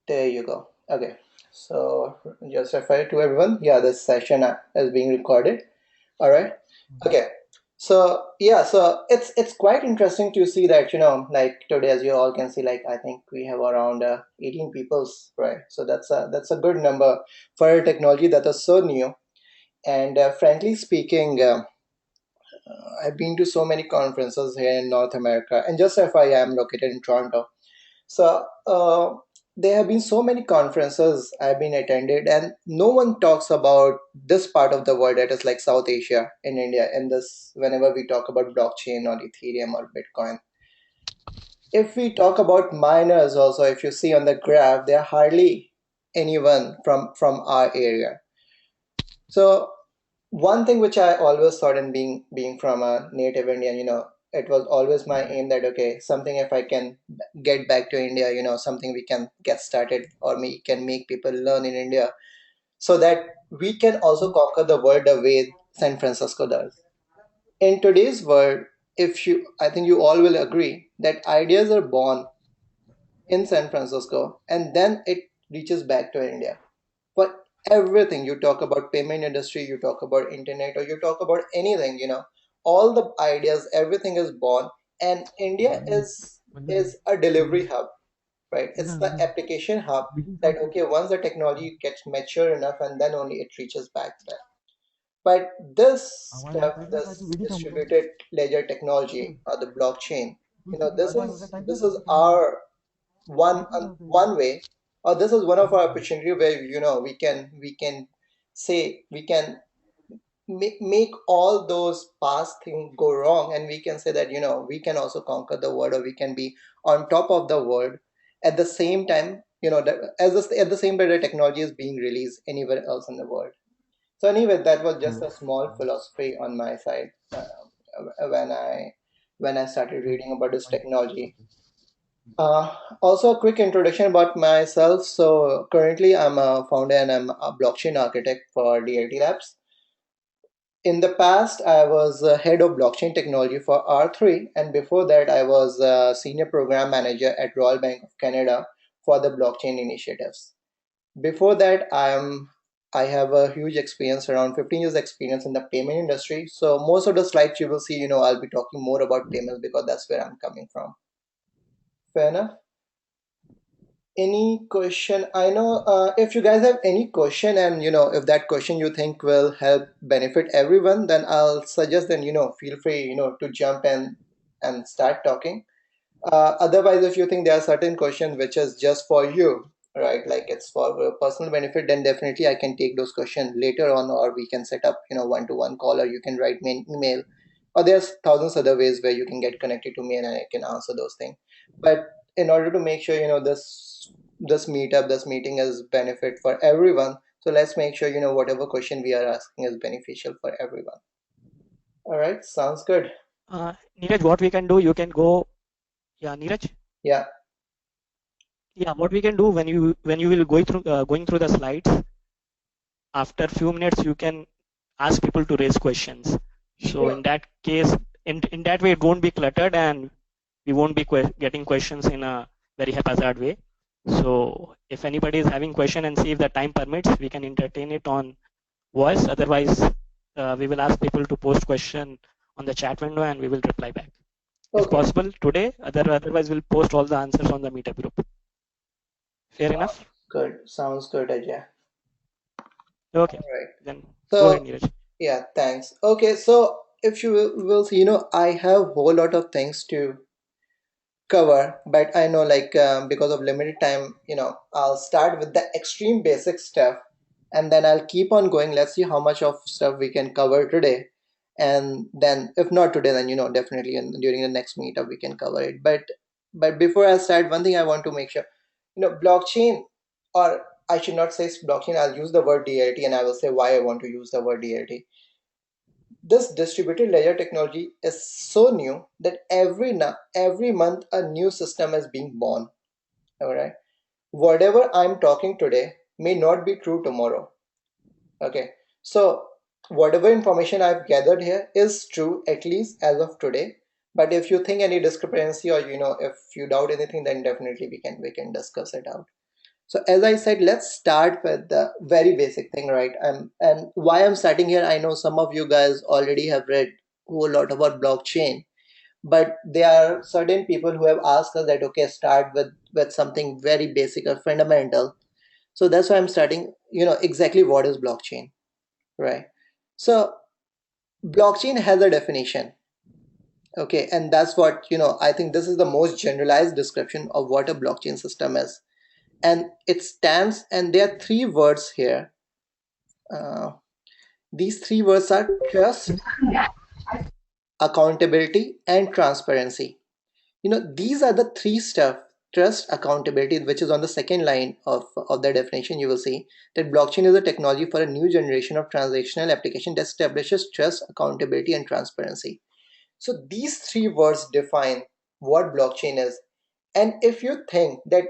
There you go. Okay. So just refer to everyone. Yeah, this session is being recorded. All right. Okay. So yeah, so it's quite interesting to see that like today, as you all can see, like I think we have around 18 peoples, right? So that's a good number for a technology that is so new. And frankly speaking, I've been to so many conferences here in North America, and just FYI, I'm located in Toronto. So there have been so many conferences I've been attended, and no one talks about this part of the world that is like South Asia in India. And this, whenever we talk about blockchain or Ethereum or Bitcoin, if we talk about miners, also, if you see on the graph, there are hardly anyone from our area. So one thing which I always thought, in being from a native Indian, it was always my aim that okay, something if I can get back to India, something we can get started, or we can make people learn in India, so that we can also conquer the world the way San Francisco does. In today's world, if you, I think you all will agree that ideas are born in San Francisco and then it reaches back to India. For everything, you talk about payment industry, you talk about internet, or you talk about anything, all the ideas, everything is born, and India is a delivery hub, right? It's the application hub that okay, once the technology gets mature enough, and then only it reaches back there. But this stuff, this distributed ledger technology or the blockchain, this is our one way, or this is one of our opportunity where we can say we can make all those past things go wrong, and we can say that we can also conquer the world, or we can be on top of the world at the same time, at the same time the technology is being released anywhere else in the world. So anyway, that was just a small philosophy on my side, when I started reading about this technology. Also, a quick introduction about myself. So, currently, I'm a founder and I'm a blockchain architect for DLT Labs. In the past, I was head of blockchain technology for R3, and before that, I was a senior program manager at Royal Bank of Canada for the blockchain initiatives. Before that, I have a huge experience, around 15 years experience in the payment industry. So most of the slides you will see, I'll be talking more about payments because that's where I'm coming from. Fair enough. Any question? I know, if you guys have any question, and if that question you think will help benefit everyone, then I'll suggest, then feel free to jump in and start talking. Otherwise, if you think there are certain questions which is just for you, right, like it's for personal benefit, then definitely I can take those questions later on, or we can set up one-to-one call, or you can write me an email, or there's thousands other ways where you can get connected to me and I can answer those things. But in order to make sure this meetup, this meeting is benefit for everyone, so let's make sure whatever question we are asking is beneficial for everyone. All right, sounds good. Neeraj, what we can do, you can go. Yeah, Neeraj. Yeah. Yeah, what we can do when you will going through the slides, after few minutes you can ask people to raise questions. So Sure. in that case, in that way, it won't be cluttered and we won't be getting questions in a very haphazard way. So if anybody is having question and see if the time permits, we can entertain it on voice. Otherwise, we will ask people to post question on the chat window and we will reply back if Okay. possible today. Otherwise, we'll post all the answers on the meetup group. Fair enough? Good. Sounds good, Ajay. Okay, All right. then go ahead, So, Neeraj. yeah, thanks. Okay, so if you will see, I have whole lot of things to cover, but I know, like, because of limited time, I'll start with the extreme basic stuff, and then I'll keep on going. Let's see how much of stuff we can cover today, and then if not today, then definitely during the next meetup we can cover it. But before I start, one thing I want to make sure, blockchain, or I should not say blockchain. I'll use the word DLT, and I will say why I want to use the word DLT. This distributed ledger technology is so new that every month a new system is being born. All right. Whatever I'm talking today may not be true tomorrow. Okay. So whatever information I've gathered here is true, at least as of today. But if you think any discrepancy, or if you doubt anything, then definitely we can discuss it out. So as I said, let's start with the very basic thing, right? And why I'm starting here, I know some of you guys already have read a whole lot about blockchain, but there are certain people who have asked us that, okay, start with something very basic or fundamental. So that's why I'm starting, exactly what is blockchain, right? So blockchain has a definition. Okay, and that's what, I think this is the most generalized description of what a blockchain system is. And it stands, and there are three words here. Uh, these three words are trust, accountability, and transparency. These are the three stuff: trust, accountability, which is on the second line of the definition. You will see that blockchain is a technology for a new generation of transactional application that establishes trust, accountability, and transparency. So these three words define what blockchain is. And if you think that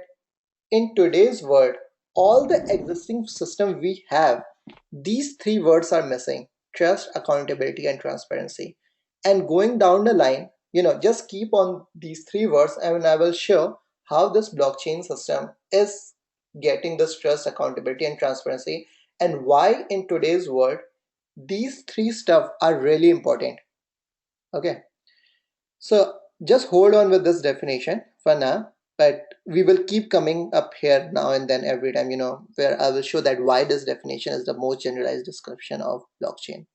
in today's world, all the existing system we have, these three words are missing: trust, accountability, and transparency. And going down the line, just keep on these three words, and I will show how this blockchain system is getting this trust, accountability, and transparency, and why in today's world these three stuff are really important. Okay. So just hold on with this definition for now, but we will keep coming up here now and then every time, where I will show that why this definition is the most generalized description of blockchain.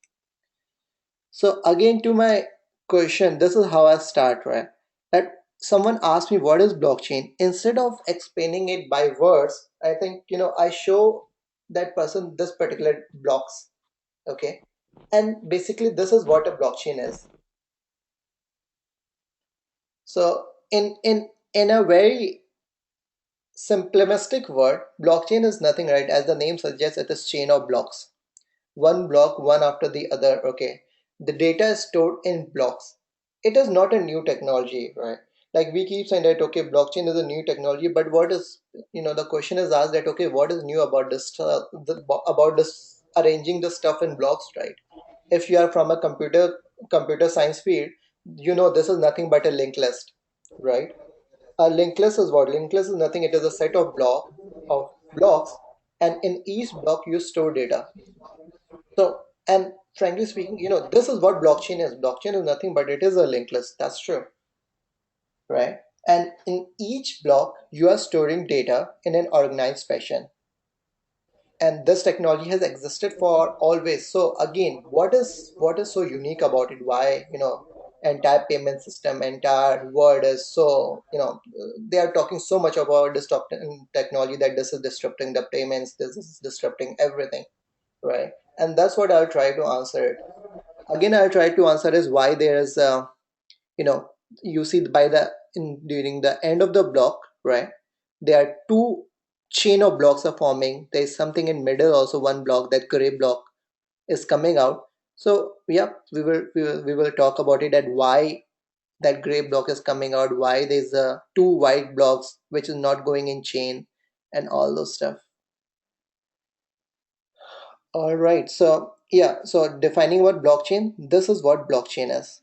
So again, to my question, this is how I start, right? That someone asked me what is blockchain. Instead of explaining it by words, I think, I show that person this particular blocks. Okay. And basically this is what a blockchain is. So in a very simplistic word, blockchain is nothing, right? As the name suggests, it is chain of blocks. One block, one after the other. Okay. The data is stored in blocks. It is not a new technology, right? Like we keep saying that, okay, blockchain is a new technology, but what is, the question is asked that, okay, what is new about this, about this arranging the stuff in blocks, right? If you are from a computer science field, this is nothing but a linked list, right? A linked list is what? Linked list is nothing. It is a set of blocks, and in each block you store data. So, and frankly speaking, this is what blockchain is. Blockchain is nothing but it is a linked list. That's true, right? And in each block, you are storing data in an organized fashion. And this technology has existed for always. So again, what is so unique about it? Why, entire payment system, entire world is so, they are talking so much about disrupting technology, that this is disrupting the payments, this is disrupting everything, right? And that's what I'll try to answer it. Again, I'll try to answer is why there is you know you see by the in during the end of the block, right? There are two chain of blocks are forming. There's something in middle also, one block, that gray block is coming out. So yeah, we will talk about it, and why that gray block is coming out, why there's two white blocks which is not going in chain, and all those stuff. All right, so yeah, so defining what blockchain, this is what blockchain is.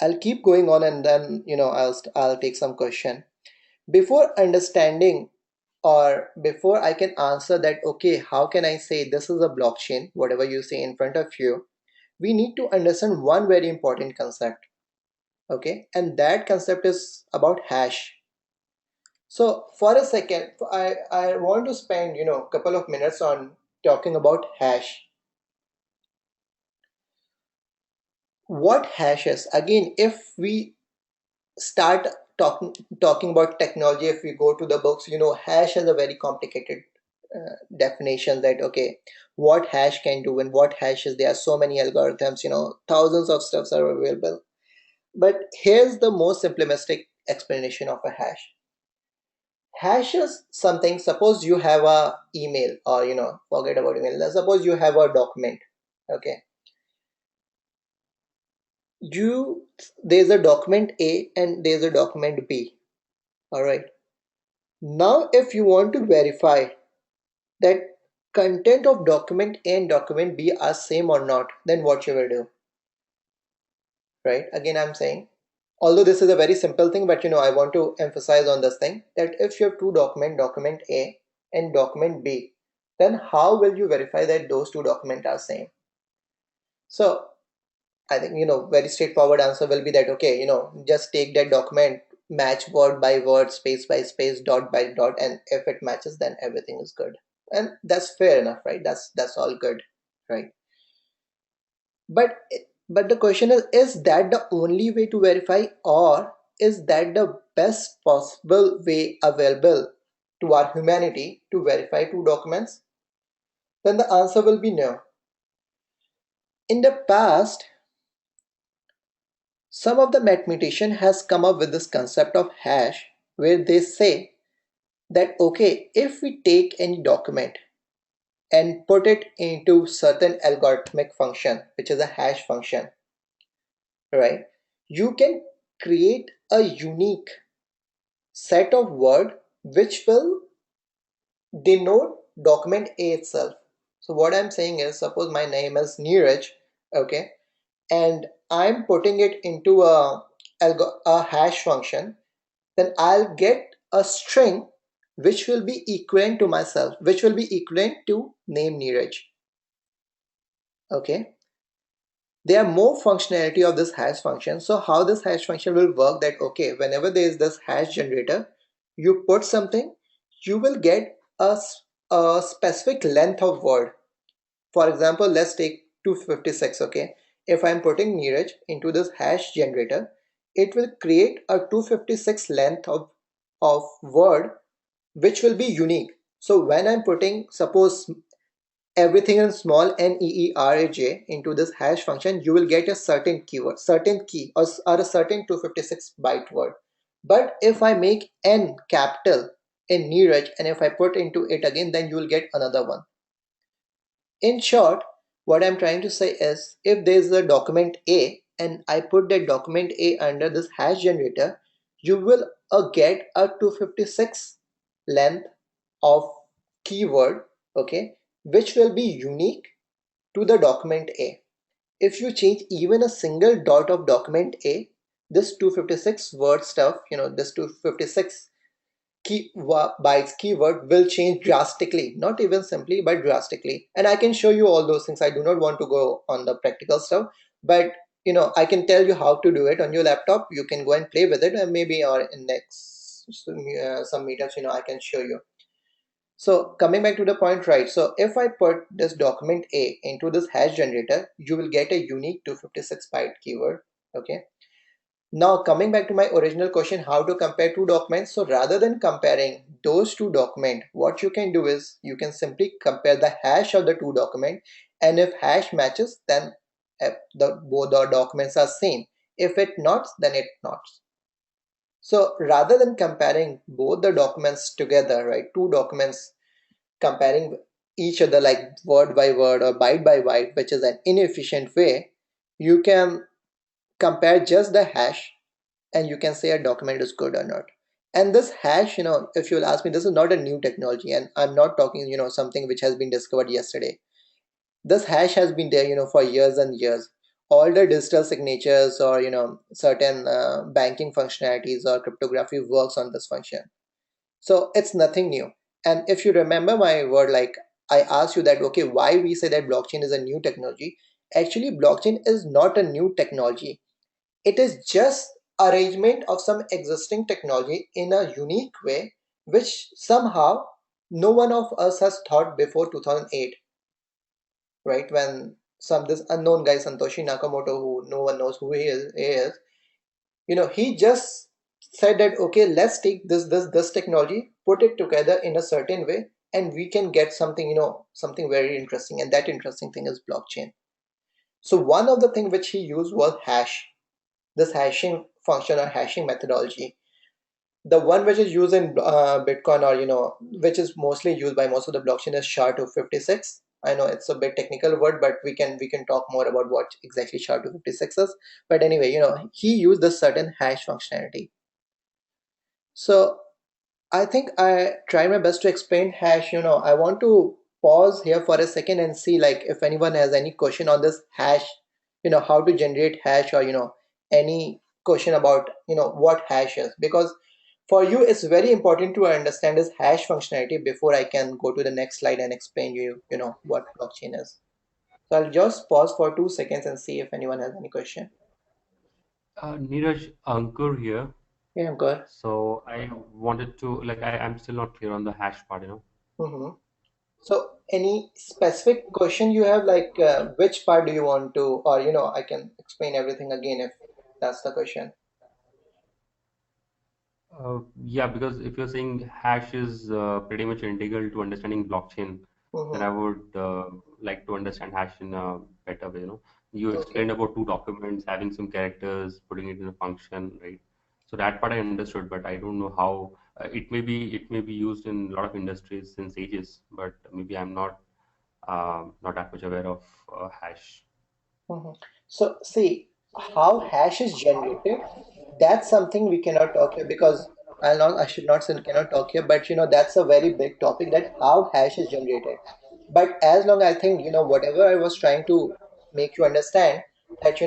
I'll keep going on, and then I'll take some question. Before understanding, or before I can answer that, okay, how can I say this is a blockchain, whatever you say in front of you, we need to understand one very important concept. Okay, and that concept is about hash. So for a second, I want to spend a couple of minutes on talking about hash. What hash is? Again, if we start talking about technology, if we go to the books, hash has a very complicated definition, that okay, what hash can do and what hash is. There are so many algorithms, thousands of stuffs are available. But here's the most simplistic explanation of a hash. Hash is something, suppose you have a email, or forget about email, suppose you have a document. Okay, you there's a document A and there's a document B. All right, now if you want to verify that content of document A and document B are same or not, then what you will do, right? Again, I'm saying, although this is a very simple thing, but I want to emphasize on this thing, that if you have two document A and document B, then how will you verify that those two documents are same? So I think, very straightforward answer will be that, okay, just take that document, match word by word, space by space, dot by dot, and if it matches, then everything is good. And that's fair enough, right? That's all good, right? But but the question is that the only way to verify, or is that the best possible way available to our humanity to verify two documents? Then the answer will be no. In the past, some of the mathematician has come up with this concept of hash where they say that, okay, if we take any document and put it into certain algorithmic function, which is a hash function, right? You can create a unique set of word which will denote document A itself. So what I'm saying is, suppose my name is Neeraj, okay, and I'm putting it into a hash function, then I'll get a string which will be equivalent to myself, which will be equivalent to name Neeraj. Okay. There are more functionality of this hash function. So how this hash function will work, that okay, whenever there is this hash generator, you put something, you will get a specific length of word. For example, let's take 256. Okay, if I'm putting Neeraj into this hash generator, it will create a 256 length of word which will be unique. So when I'm putting, suppose, everything in small neeraj into this hash function, you will get a certain keyword, certain key, or a certain 256 byte word. But if I make n capital in Neeraj and if I put into it again, then you will get another one. In short, what I'm trying to say is, if there's a document A and I put that document A under this hash generator, you will get a 256 length of keyword, okay, which will be unique to the document A. If you change even a single dot of document A, this 256 word stuff, this 256 bytes keyword will change drastically, not even simply, but drastically. And I can show you all those things. I do not want to go on the practical stuff, but I can tell you how to do it on your laptop. You can go and play with it, and maybe or in next some meetups, I can show you. So coming back to the point, right? So if I put this document A into this hash generator, you will get a unique 256 byte keyword. Okay. Now coming back to my original question, how to compare two documents. So rather than comparing those two documents, what you can do is you can simply compare the hash of the two documents, and if hash matches, then both the documents are same. If it not, then it not. So rather than comparing both the documents together, right? Two documents comparing each other like word by word or byte by byte, which is an inefficient way, you can compare just the hash and you can say a document is good or not. And this hash, if you'll ask me, this is not a new technology, and I'm not talking, something which has been discovered yesterday. This hash has been there, for years and years. All the digital signatures or, certain banking functionalities or cryptography works on this function. So it's nothing new. And if you remember my word, like I asked you that, okay, why we say that blockchain is a new technology? Actually, blockchain is not a new technology. It is just arrangement of some existing technology in a unique way, which somehow no one of us has thought before 2008, right? When this unknown guy, Satoshi Nakamoto, who no one knows who he is, he just said that, okay, let's take this technology, put it together in a certain way, and we can get something, something very interesting. And that interesting thing is blockchain. So one of the things which he used was hash, this hashing function or hashing methodology. The one which is used in Bitcoin, or which is mostly used by most of the blockchain, is SHA-256. I know it's a bit technical word, but we can talk more about what exactly SHA-256 is. But anyway, he used this certain hash functionality. So I think I tried my best to explain hash. I want to pause here for a second and see, like, if anyone has any question on this hash, how to generate hash, or any question about what hash is. Because for you, it's very important to understand this hash functionality before I can go to the next slide and explain you what blockchain is. So I'll just pause for 2 seconds and see if anyone has any question. Neeraj, Ankur here. Yeah, I'm good. So I wanted to I'm still not clear on the hash part, you know. Mm-hmm. So any specific question you have, like which part do you want to, or I can explain everything again if that's the question. Yeah, because if you're saying hash is pretty much integral to understanding blockchain, then Mm-hmm. I would like to understand hash in a better way, you know. You Okay. explained about two documents, having some characters, putting it in a function, right? So that part I understood, but I don't know how it may be used in a lot of industries since ages, but maybe I'm not that much aware of hash. Mhm. So see how hash is generated. That's something we cannot talk here because I should not say cannot talk here, but that's a very big topic that how hash is generated. But as long I think whatever I was trying to make you understand that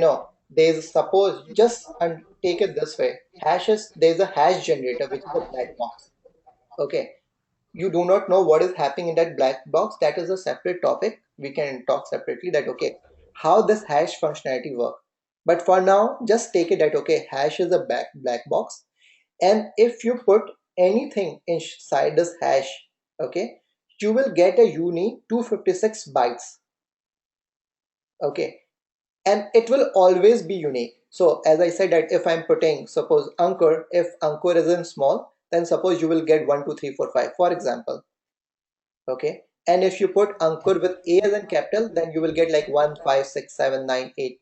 there's suppose just and take it this way. There's a hash generator which is a black box. Okay, you do not know what is happening in that black box. That is a separate topic. We can talk separately that okay, how this hash functionality work. But for now, just take it that okay, hash is a black box, and if you put anything inside this hash, okay, you will get a unique 256 bytes. Okay, and it will always be unique. So as I said that if I'm putting suppose Ankur, if Ankur is in small, then suppose you will get 1 2 3 4 5 for example. Okay, and if you put Ankur with A as in capital, then you will get like 1 5 6 7 9 8.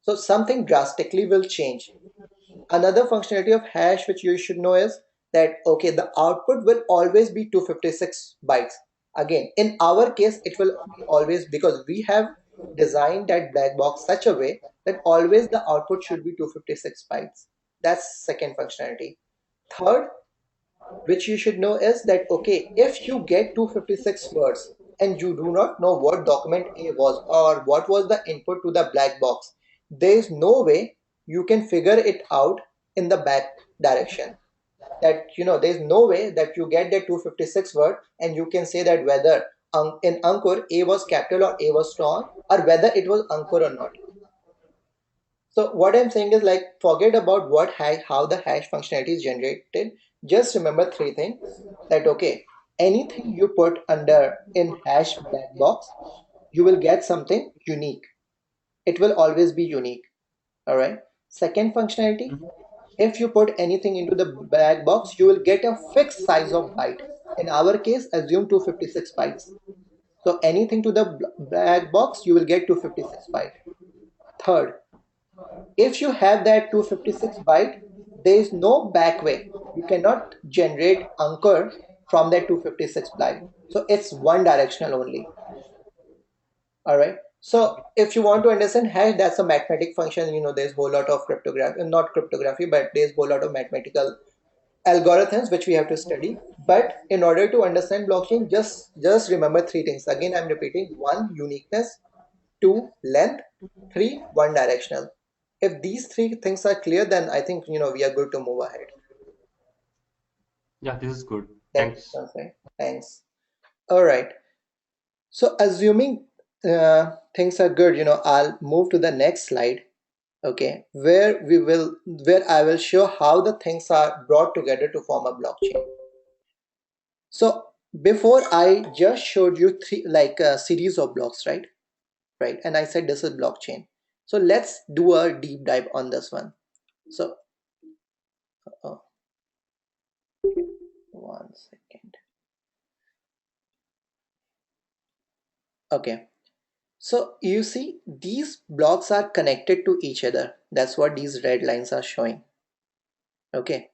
So something drastically will change. Another functionality of hash which you should know is that okay, the output will always be 256 bytes. Again, in our case it will be always because we have designed that black box such a way that always the output should be 256 bytes. That's second functionality. Third, which you should know is that okay, if you get 256 words and you do not know what document A was or what was the input to the black box, there is no way you can figure it out in the back direction. That there is no way that you get that 256 word and you can say that whether in Ankur A was capital or A was small or whether it was Ankur or not. So what I'm saying is like forget about how the hash functionality is generated. Just remember three things that okay, anything you put under in hash black box, you will get something unique. It will always be unique. All right. Second functionality, Mhm. if you put anything into the black box, you will get a fixed size of byte. In our case, assume 256 bytes. So anything to the black box, you will get 256 byte. Third, if you have that 256 byte, there is no back way. You cannot generate Anchor from that 256 byte. So it's one directional only. All right. So Okay. if you want to understand hash, that's a mathematic function. There's a whole lot of cryptography, not cryptography, but there's a whole lot of mathematical algorithms which we have to study. But in order to understand blockchain, just remember three things. Again, I'm repeating: one, uniqueness; two, length; three, one directional. If these three things are clear, then I think we are good to move ahead. Yeah, this is good. Thank you, Thanks. Sanjay. Thanks. All right. So assuming things are good, I'll move to the next slide. Okay, where I will show how the things are brought together to form a blockchain. So before I just showed you three like a series of blocks, right? Right, and I said this is blockchain. So let's do a deep dive on this one. So uh, 1 second. Okay, so you see these blocks are connected to each other. That's what these red lines are showing. Okay,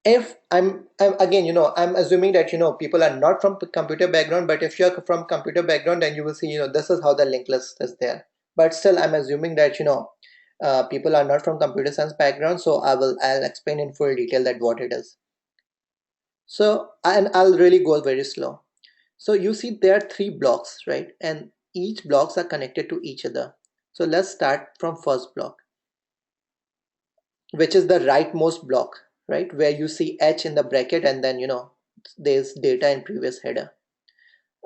if I'm again I'm assuming that people are not from computer background, but if you're from computer background then you will see this is how the linked list is there. But still I'm assuming that people are not from computer science background, so I'll explain in full detail that what it is. So and I'll really go very slow. So you see there are three blocks, right? And each blocks are connected to each other. So let's start from first block, which is the rightmost block. right? Where you see H in the bracket and then, there's data in previous header.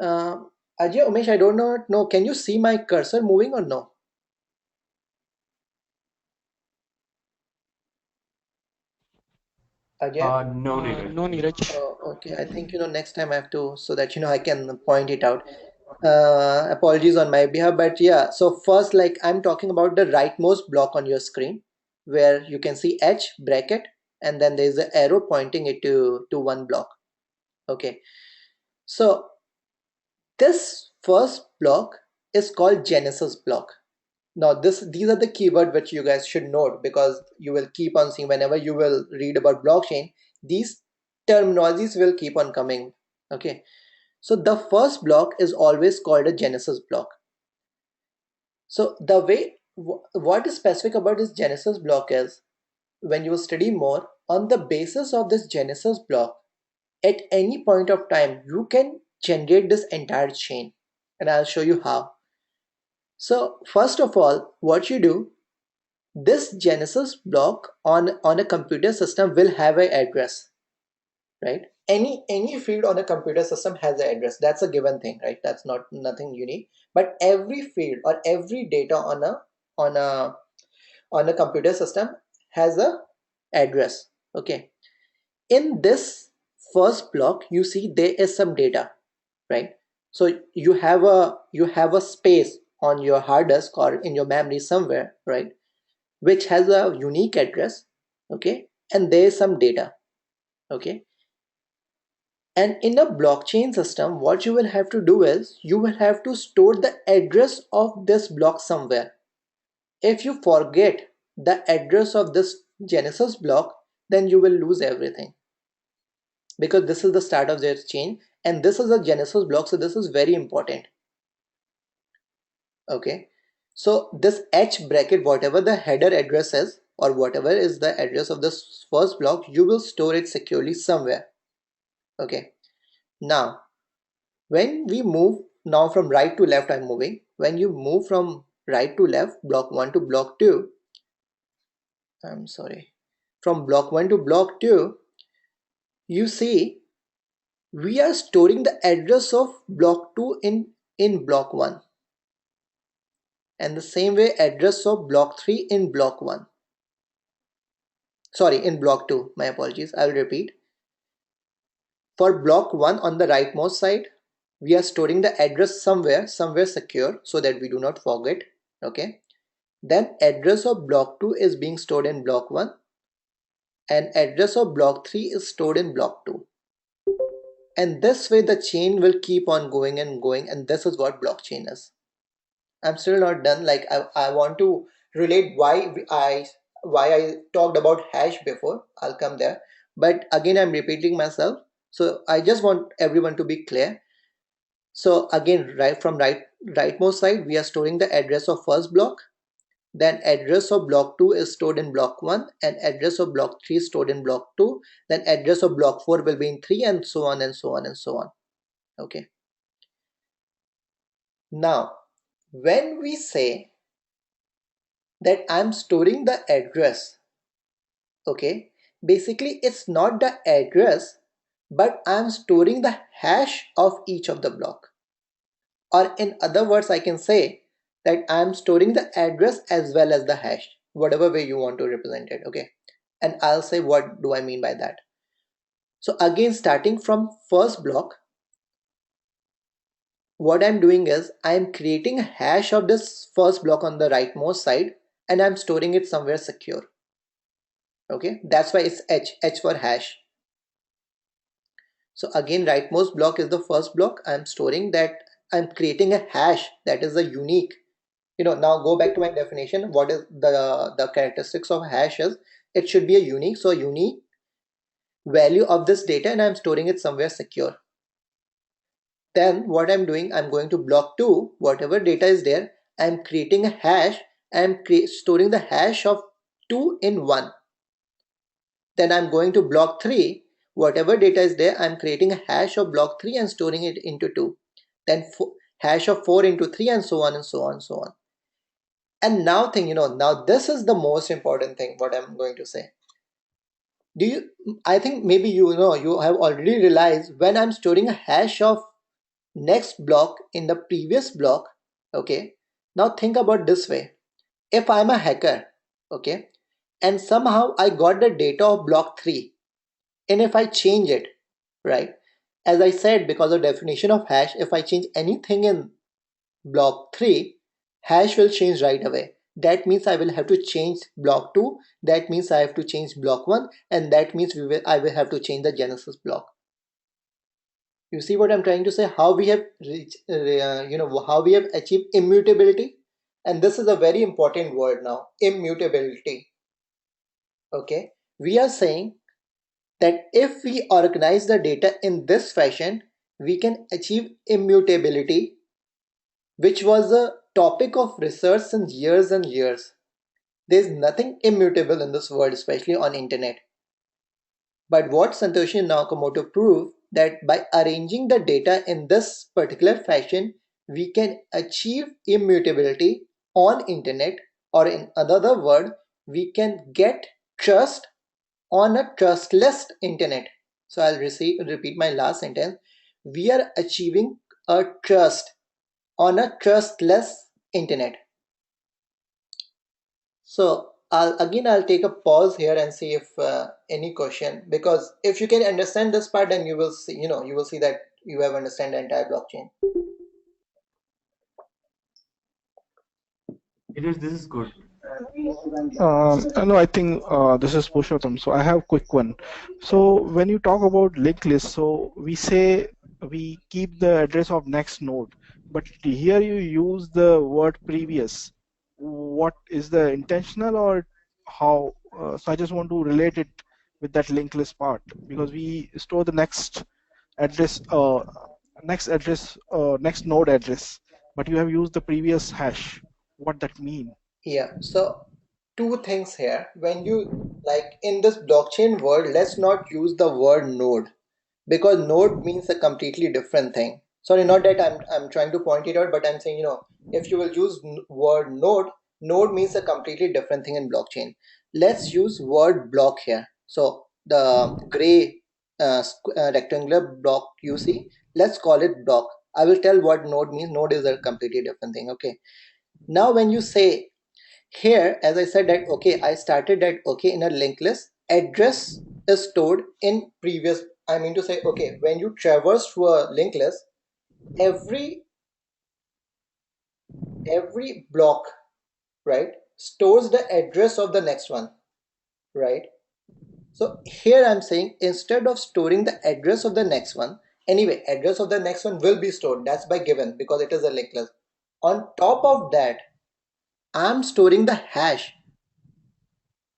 Ajay, Umesh, I don't know. Can you see my cursor moving or no? Ajay? No, Neeraj. No, Neeraj. Okay, I think, next time I have to, so that, I can point it out. Apologies on my behalf, but yeah, so first, like I'm talking about the rightmost block on your screen where you can see H bracket and then there's an arrow pointing it to one block. Okay, so this first block is called Genesis block. Now these are the keyword which you guys should note, because you will keep on seeing whenever you will read about blockchain, these terminologies will keep on coming. Okay, so the first block is always called a Genesis block. So the way what is specific about this Genesis block is, when you study more on the basis of this Genesis block, at any point of time you can generate this entire chain, and I'll show you how. So first of all, what you do, this Genesis block on a computer system will have an address, right? Any field on a computer system has an address. That's a given thing, right? That's not nothing unique. But every field or every data on a on a computer system has a address. Okay, in this first block you see there is some data, right? So you have a space on your hard disk or in your memory somewhere, right, which has a unique address. Okay, and there is some data. Okay, and in a blockchain system what you will have to do is you will have to store the address of this block somewhere. If you forget the address of this Genesis block, then you will lose everything, because this is the start of their chain and this is a Genesis block, so this is very important. Okay, so this H bracket, whatever the header address is or whatever is the address of this first block, you will store it securely somewhere. Okay, now when we move now from right to left, I'm moving. When you move from right to left, block 1 to block 2, I'm sorry, from block 1 to block 2, you see we are storing the address of block 2 in block 1, and the same way address of block 3 in block 1, sorry, in block 2, my apologies, I'll repeat. For block 1 on the rightmost side, we are storing the address somewhere secure so that we do not forget. Okay, then address of block 2 is being stored in block 1 and address of block 3 is stored in block 2, and this way the chain will keep on going and going, and this is what blockchain is. I'm still not done. Like I want to relate why I talked about hash before. I'll come there, but again I'm repeating myself, so I just want everyone to be clear. So again, right from rightmost side we are storing the address of first block, then address of block 2 is stored in block 1 and address of block 3 is stored in block 2, then address of block 4 will be in 3, and so on and so on and so on. Okay, now when we say that I'm storing the address, okay, basically it's not the address, but I'm storing the hash of each of the block, or in other words I can say that I'm storing the address as well as the hash, whatever way you want to represent it. Okay, and I'll say what do I mean by that. So again, starting from first block, what I'm doing is I'm creating a hash of this first block on the rightmost side and I'm storing it somewhere secure. Okay, that's why it's H for hash. So again, rightmost block is the first block. I'm storing that, I'm creating a hash that is a unique, now go back to my definition. What is the characteristics of hash is, it should be a unique, so a unique value of this data, and I'm storing it somewhere secure. Then what I'm doing, I'm going to block 2, whatever data is there, I'm creating a hash, I'm storing the hash of 2 in 1. Then I'm going to block 3, whatever data is there, I'm creating a hash of block 3 and storing it into 2. Then hash of 4 into 3, and so on and so on and so on. And now now this is the most important thing what I'm going to say. Do you, I think maybe you know, you have already realized when I'm storing a hash of next block in the previous block, okay? Now think about this way. If I'm a hacker, okay, and somehow I got the data of block 3, and if I change it, right? As I said, because of definition of hash, if I change anything in block 3, hash will change right away. That means I will have to change block 2, that means I have to change block 1, and that means I will have to change the genesis block. You see what I'm trying to say? How we have reached, how we have achieved immutability? And this is a very important word now, immutability. Okay, we are saying that if we organize the data in this fashion, we can achieve immutability, which was a topic of research since years and years. There's nothing immutable in this world, especially on internet. But what Satoshi Nakamoto proved that by arranging the data in this particular fashion, we can achieve immutability on internet, or in another word, we can get trust on a trustless internet. So I'll repeat my last sentence. We are achieving a trust on a trustless internet. So I'll take a pause here and see if any question, because if you can understand this part, then you will see, you will see that you have understand the entire blockchain. This is good. No, I think this is Pushottam. So I have quick one. So when you talk about linked list, so we say we keep the address of next node, but here you use the word previous. What is the intentional or how? So I just want to relate it with that linked list part because we store the address, next node address, but you have used the previous hash. What that mean? Yeah, so two things here. When you, like, in this blockchain world, let's not use the word node, because node means a completely different thing. Sorry, not that I'm trying to point it out, but I'm saying, if you will use word node means a completely different thing in blockchain. Let's use word block here. So the gray rectangular block you see, let's call it block. I will tell what node means. Node is a completely different thing. Okay. Now when you say here, as I said that, okay, I started that, okay, in a linked list, address is stored in previous, I mean to say, okay, when you traverse through a linked list, every block, right, stores the address of the next one, right? So here I'm saying, instead of storing the address of the next one, anyway, address of the next one will be stored, that's by given, because it is a linked list. On top of that, I'm storing the hash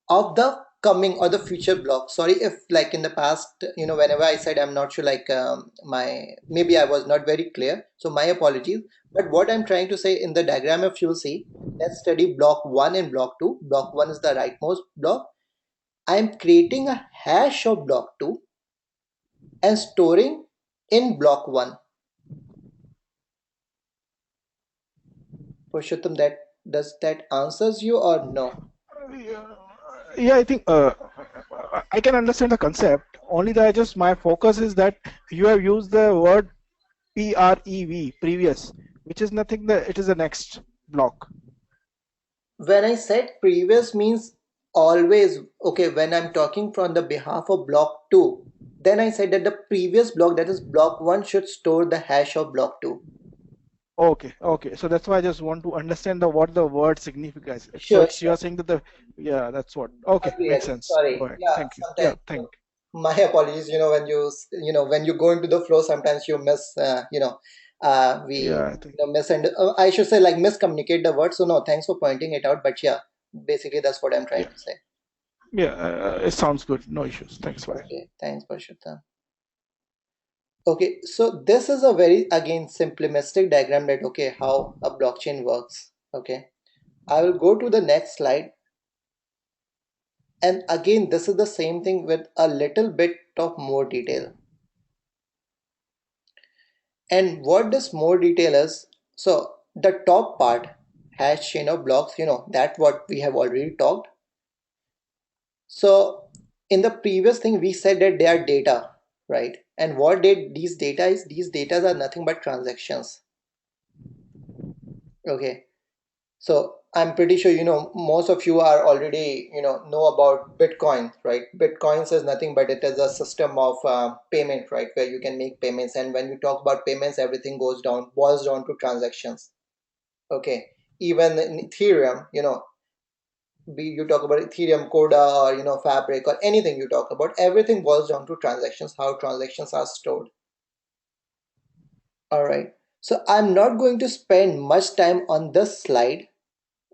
of the coming or the future block. Sorry if, like, in the past, whenever I said I'm not sure, like, maybe I was not very clear, so my apologies. But what I'm trying to say, in the diagram, if you'll see, let's study block 1 and block 2. Block 1 is the rightmost block. I am creating a hash of block 2 and storing in block 1. Purushottam, does that answers you or no? Yeah, I think I can understand the concept. Only that just my focus is that you have used the word previous, which is nothing. That it is the next block. When I said previous means always, okay, when I'm talking from the behalf of block 2, then I said that the previous block, that is block 1, should store the hash of block 2. Okay. So that's why I just want to understand what the word signifies. So Sure, it's you're saying that that's what. Okay, makes agree. sense. Sorry. Go ahead. Yeah, Thank you. sometimes, Thank. my apologies, when you go into the flow, sometimes you miss, we, Yeah, I think. miss, and I should say, like, miscommunicate the word. So no, thanks for pointing it out. But yeah, basically that's what I'm trying Yeah, to say. yeah. It sounds good. No issues. Thanks. Bye. Okay, thanks, Purushottam. Okay, so this is a very, again, simplistic diagram that, okay, how a blockchain works. Okay, I will go to the next slide. And again, this is the same thing with a little bit of more detail. And what this more detail is, so the top part, hash chain of blocks, that's what we have already talked. So in the previous thing we said that they are data, right? And what these data is, these data are nothing but transactions. Okay, so I'm pretty sure most of you are already know about Bitcoin, right? Bitcoins is nothing but it is a system of payment, right, where you can make payments. And when you talk about payments, everything boils down to transactions. Okay, even in Ethereum, you talk about Ethereum, Coda, or Fabric, or anything you talk about, everything boils down to transactions, how transactions are stored. All right, so I'm not going to spend much time on this slide,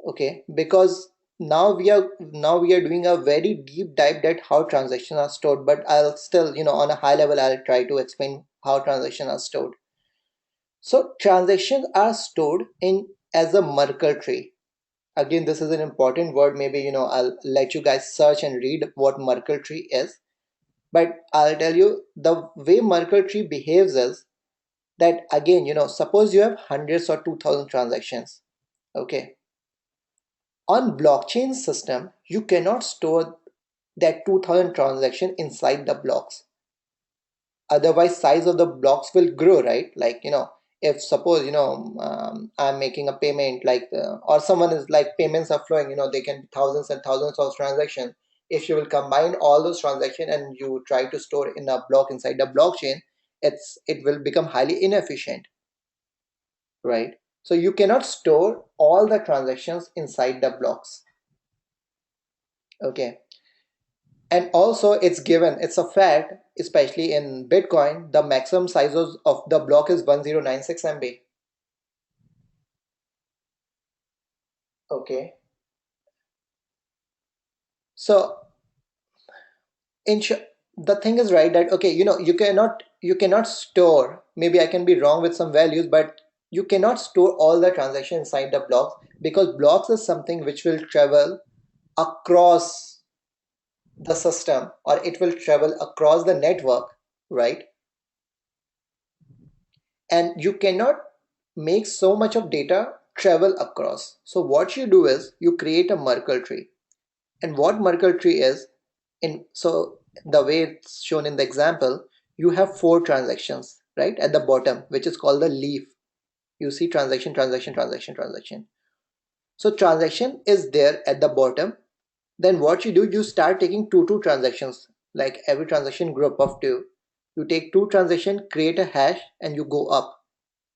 okay, because now we are doing a very deep dive at how transactions are stored. But I'll still, on a high level, I'll try to explain how transactions are stored. So transactions are stored in as a Merkle tree. Again, this is an important word. Maybe I'll let you guys search and read what Merkle tree is. But I'll tell you the way Merkle tree behaves is that, again, suppose you have hundreds or 2000 transactions. Okay, on blockchain system you cannot store that 2000 transaction inside the blocks. Otherwise size of the blocks will grow, right? Like, if suppose I'm making a payment, like or someone is like, payments are flowing, they can be thousands and thousands of transactions. If you will combine all those transactions and you try to store in a block inside the blockchain, it will become highly inefficient, right? So you cannot store all the transactions inside the blocks. Okay, and also it's a fact, especially in Bitcoin, the maximum size of the block is 1096 MB. Okay, so in the thing is, right, that okay, you cannot store, maybe I can be wrong with some values, but you cannot store all the transactions inside the blocks, because blocks is something which will travel across the system, or it will travel across the network, right? And you cannot make so much of data travel across. So what you do is you create a Merkle tree. And what Merkle tree is, so the way it's shown in the example, you have four transactions right at the bottom, which is called the leaf. You see transaction, transaction, transaction, transaction. So transaction is there at the bottom. Then what you do, you start taking two transactions, like every transaction group of two. You take two transactions, create a hash, and you go up.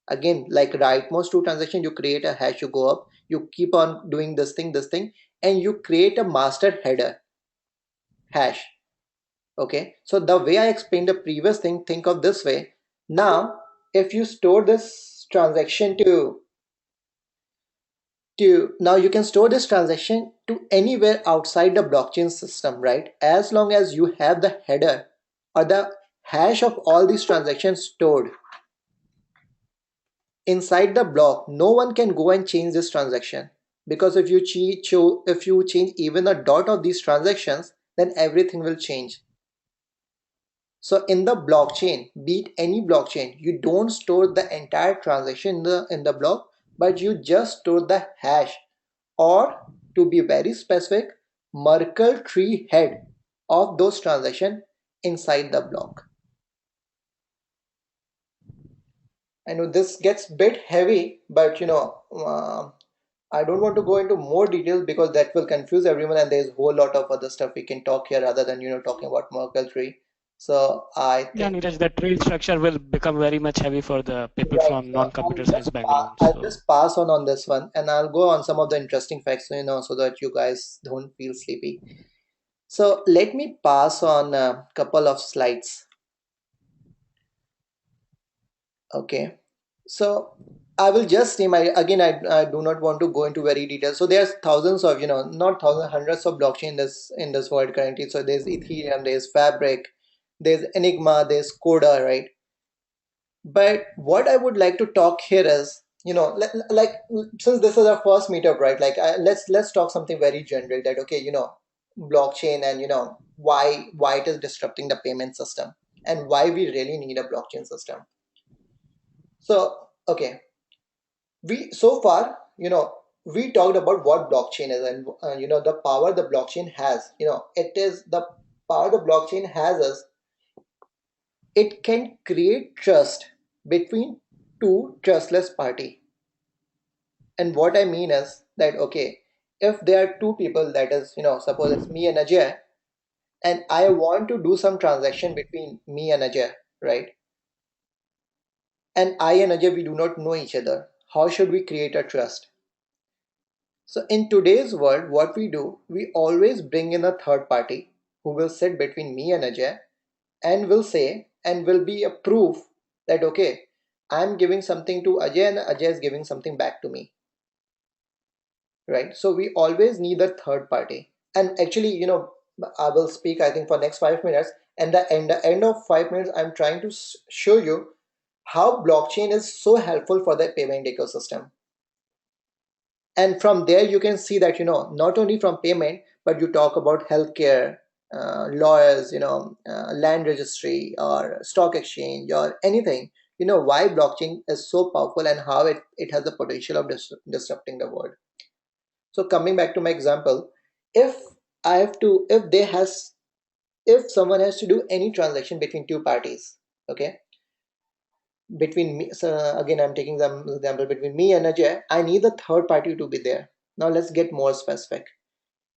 Again, like rightmost two transaction, you create a hash, you go up, you keep on doing this thing, and you create a master header hash. Okay, so the way I explained the previous thing, think of this way. Now if you store this transaction to now you can store this transaction to anywhere outside the blockchain system, right? As long as you have the header or the hash of all these transactions stored inside the block, no one can go and change this transaction, because if you change even a dot of these transactions, then everything will change. So in the blockchain, be it any blockchain, you don't store the entire transaction in the block, but you just store the hash, or to be very specific, Merkle tree head of those transactions inside the block. I know this gets a bit heavy, but I don't want to go into more details because that will confuse everyone, and there's a whole lot of other stuff we can talk here other than talking about Merkle tree. So I Yeah, think Neeraj, the trail structure will become very much heavy for the people right. from So non-computer science background. I'll So just pass on this one, and I'll go on some of the interesting facts, so that you guys don't feel sleepy. So let me pass on a couple of slides. Okay, so I will just name. I do not want to go into very detail. So there's thousands of not thousands, hundreds of blockchain in this world currently. So there's Ethereum, there's Fabric, there's Enigma, there's Coda, right? But what I would like to talk here is, like, since this is our first meetup, right? Like, let's talk something very general, that okay, blockchain, and why it is disrupting the payment system, and why we really need a blockchain system. So okay, we so far, we talked about what blockchain is, and the power the blockchain has. It is the power the blockchain has is it can create trust between two trustless party. And what I mean is that okay, if there are two people, that is, suppose it's me and Ajay, and I want to do some transaction between me and Ajay, right? And I and Ajay, we do not know each other. How should we create a trust? So in today's world, what we do, we always bring in a third party who will sit between me and Ajay and will say and will be a proof that okay, I'm giving something to Ajay and Ajay is giving something back to me, right? So we always need a third party. And actually, I will speak I think for next 5 minutes, and the end of 5 minutes, I'm trying to show you how blockchain is so helpful for the payment ecosystem. And from there you can see that not only from payment, but you talk about healthcare, lawyers, land registry or stock exchange or anything, why blockchain is so powerful and how it has the potential of disrupting the world. So coming back to my example, if I have to if they has if someone has to do any transaction between two parties, okay, between me, so again I'm taking the example between me and Ajay, I need the third party to be there. Now let's get more specific.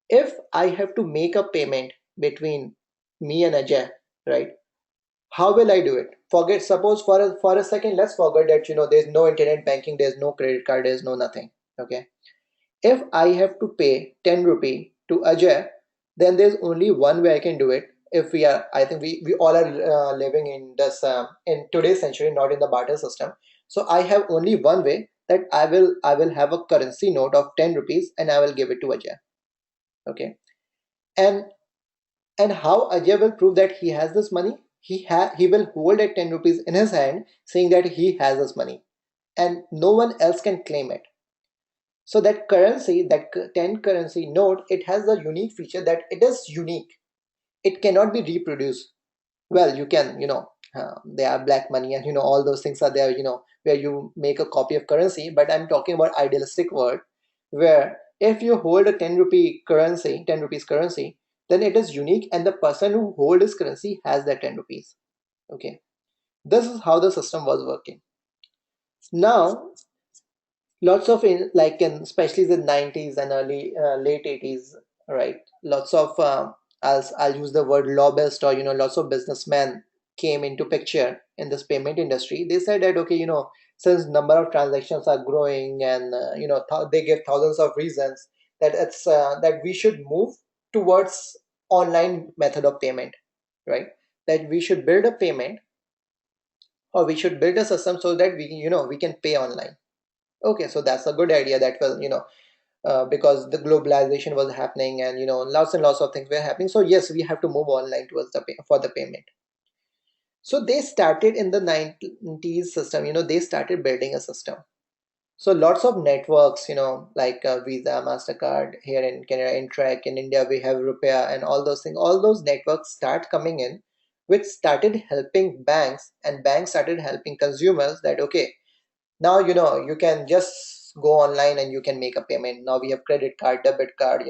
If I have to make a payment between me and Ajay, right, how will I do it? Forget, suppose for a second, let's forget that there's no internet banking, there's no credit card, there's no nothing, okay. If I have to pay 10 rupee to Ajay, then there's only one way I can do it. If we are, I think we all are living in this in today's century, not in the barter system. So I have only one way, that I will have a currency note of 10 rupees and I will give it to Ajay. Okay. And how Ajay will prove that he has this money? He will hold at 10 rupees in his hand, saying that he has this money, and no one else can claim it. So that currency, that 10 currency note, it has the unique feature that it is unique. It cannot be reproduced. Well, you can, they are black money and all those things are there, where you make a copy of currency. But I'm talking about idealistic world, where if you hold a 10 rupee currency, 10 rupees currency, then it is unique and the person who hold this currency has that 10 rupees. Okay. This is how the system was working. Now, lots of like in especially the 90s and early late 80s, right, lots of I'll use the word lobbyist, or lots of businessmen came into picture in this payment industry. They said that okay, since number of transactions are growing and they give thousands of reasons that it's that we should move towards online method of payment, right, that we should build a payment, or we should build a system so that we can pay online. Okay, so that's a good idea. That will, because the globalization was happening and lots and lots of things were happening. So yes, we have to move online towards for the payment. So they started in the 90s system. They started building a system. So lots of networks, like Visa, Mastercard here in Canada, Interac in India, we have Rupia and all those things. All those networks start coming in, which started helping banks, and banks started helping consumers. That okay, now you can just go online and you can make a payment. Now we have credit card, debit card,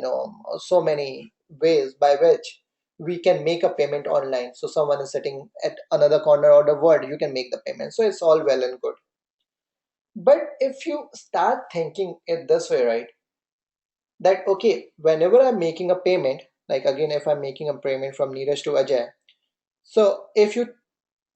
so many ways by which we can make a payment online. So someone is sitting at another corner of the world, you can make the payment. So it's all well and good. But if you start thinking it this way, right, that okay, whenever I'm making a payment, like again, if I'm making a payment from Neeraj to Ajay, so if you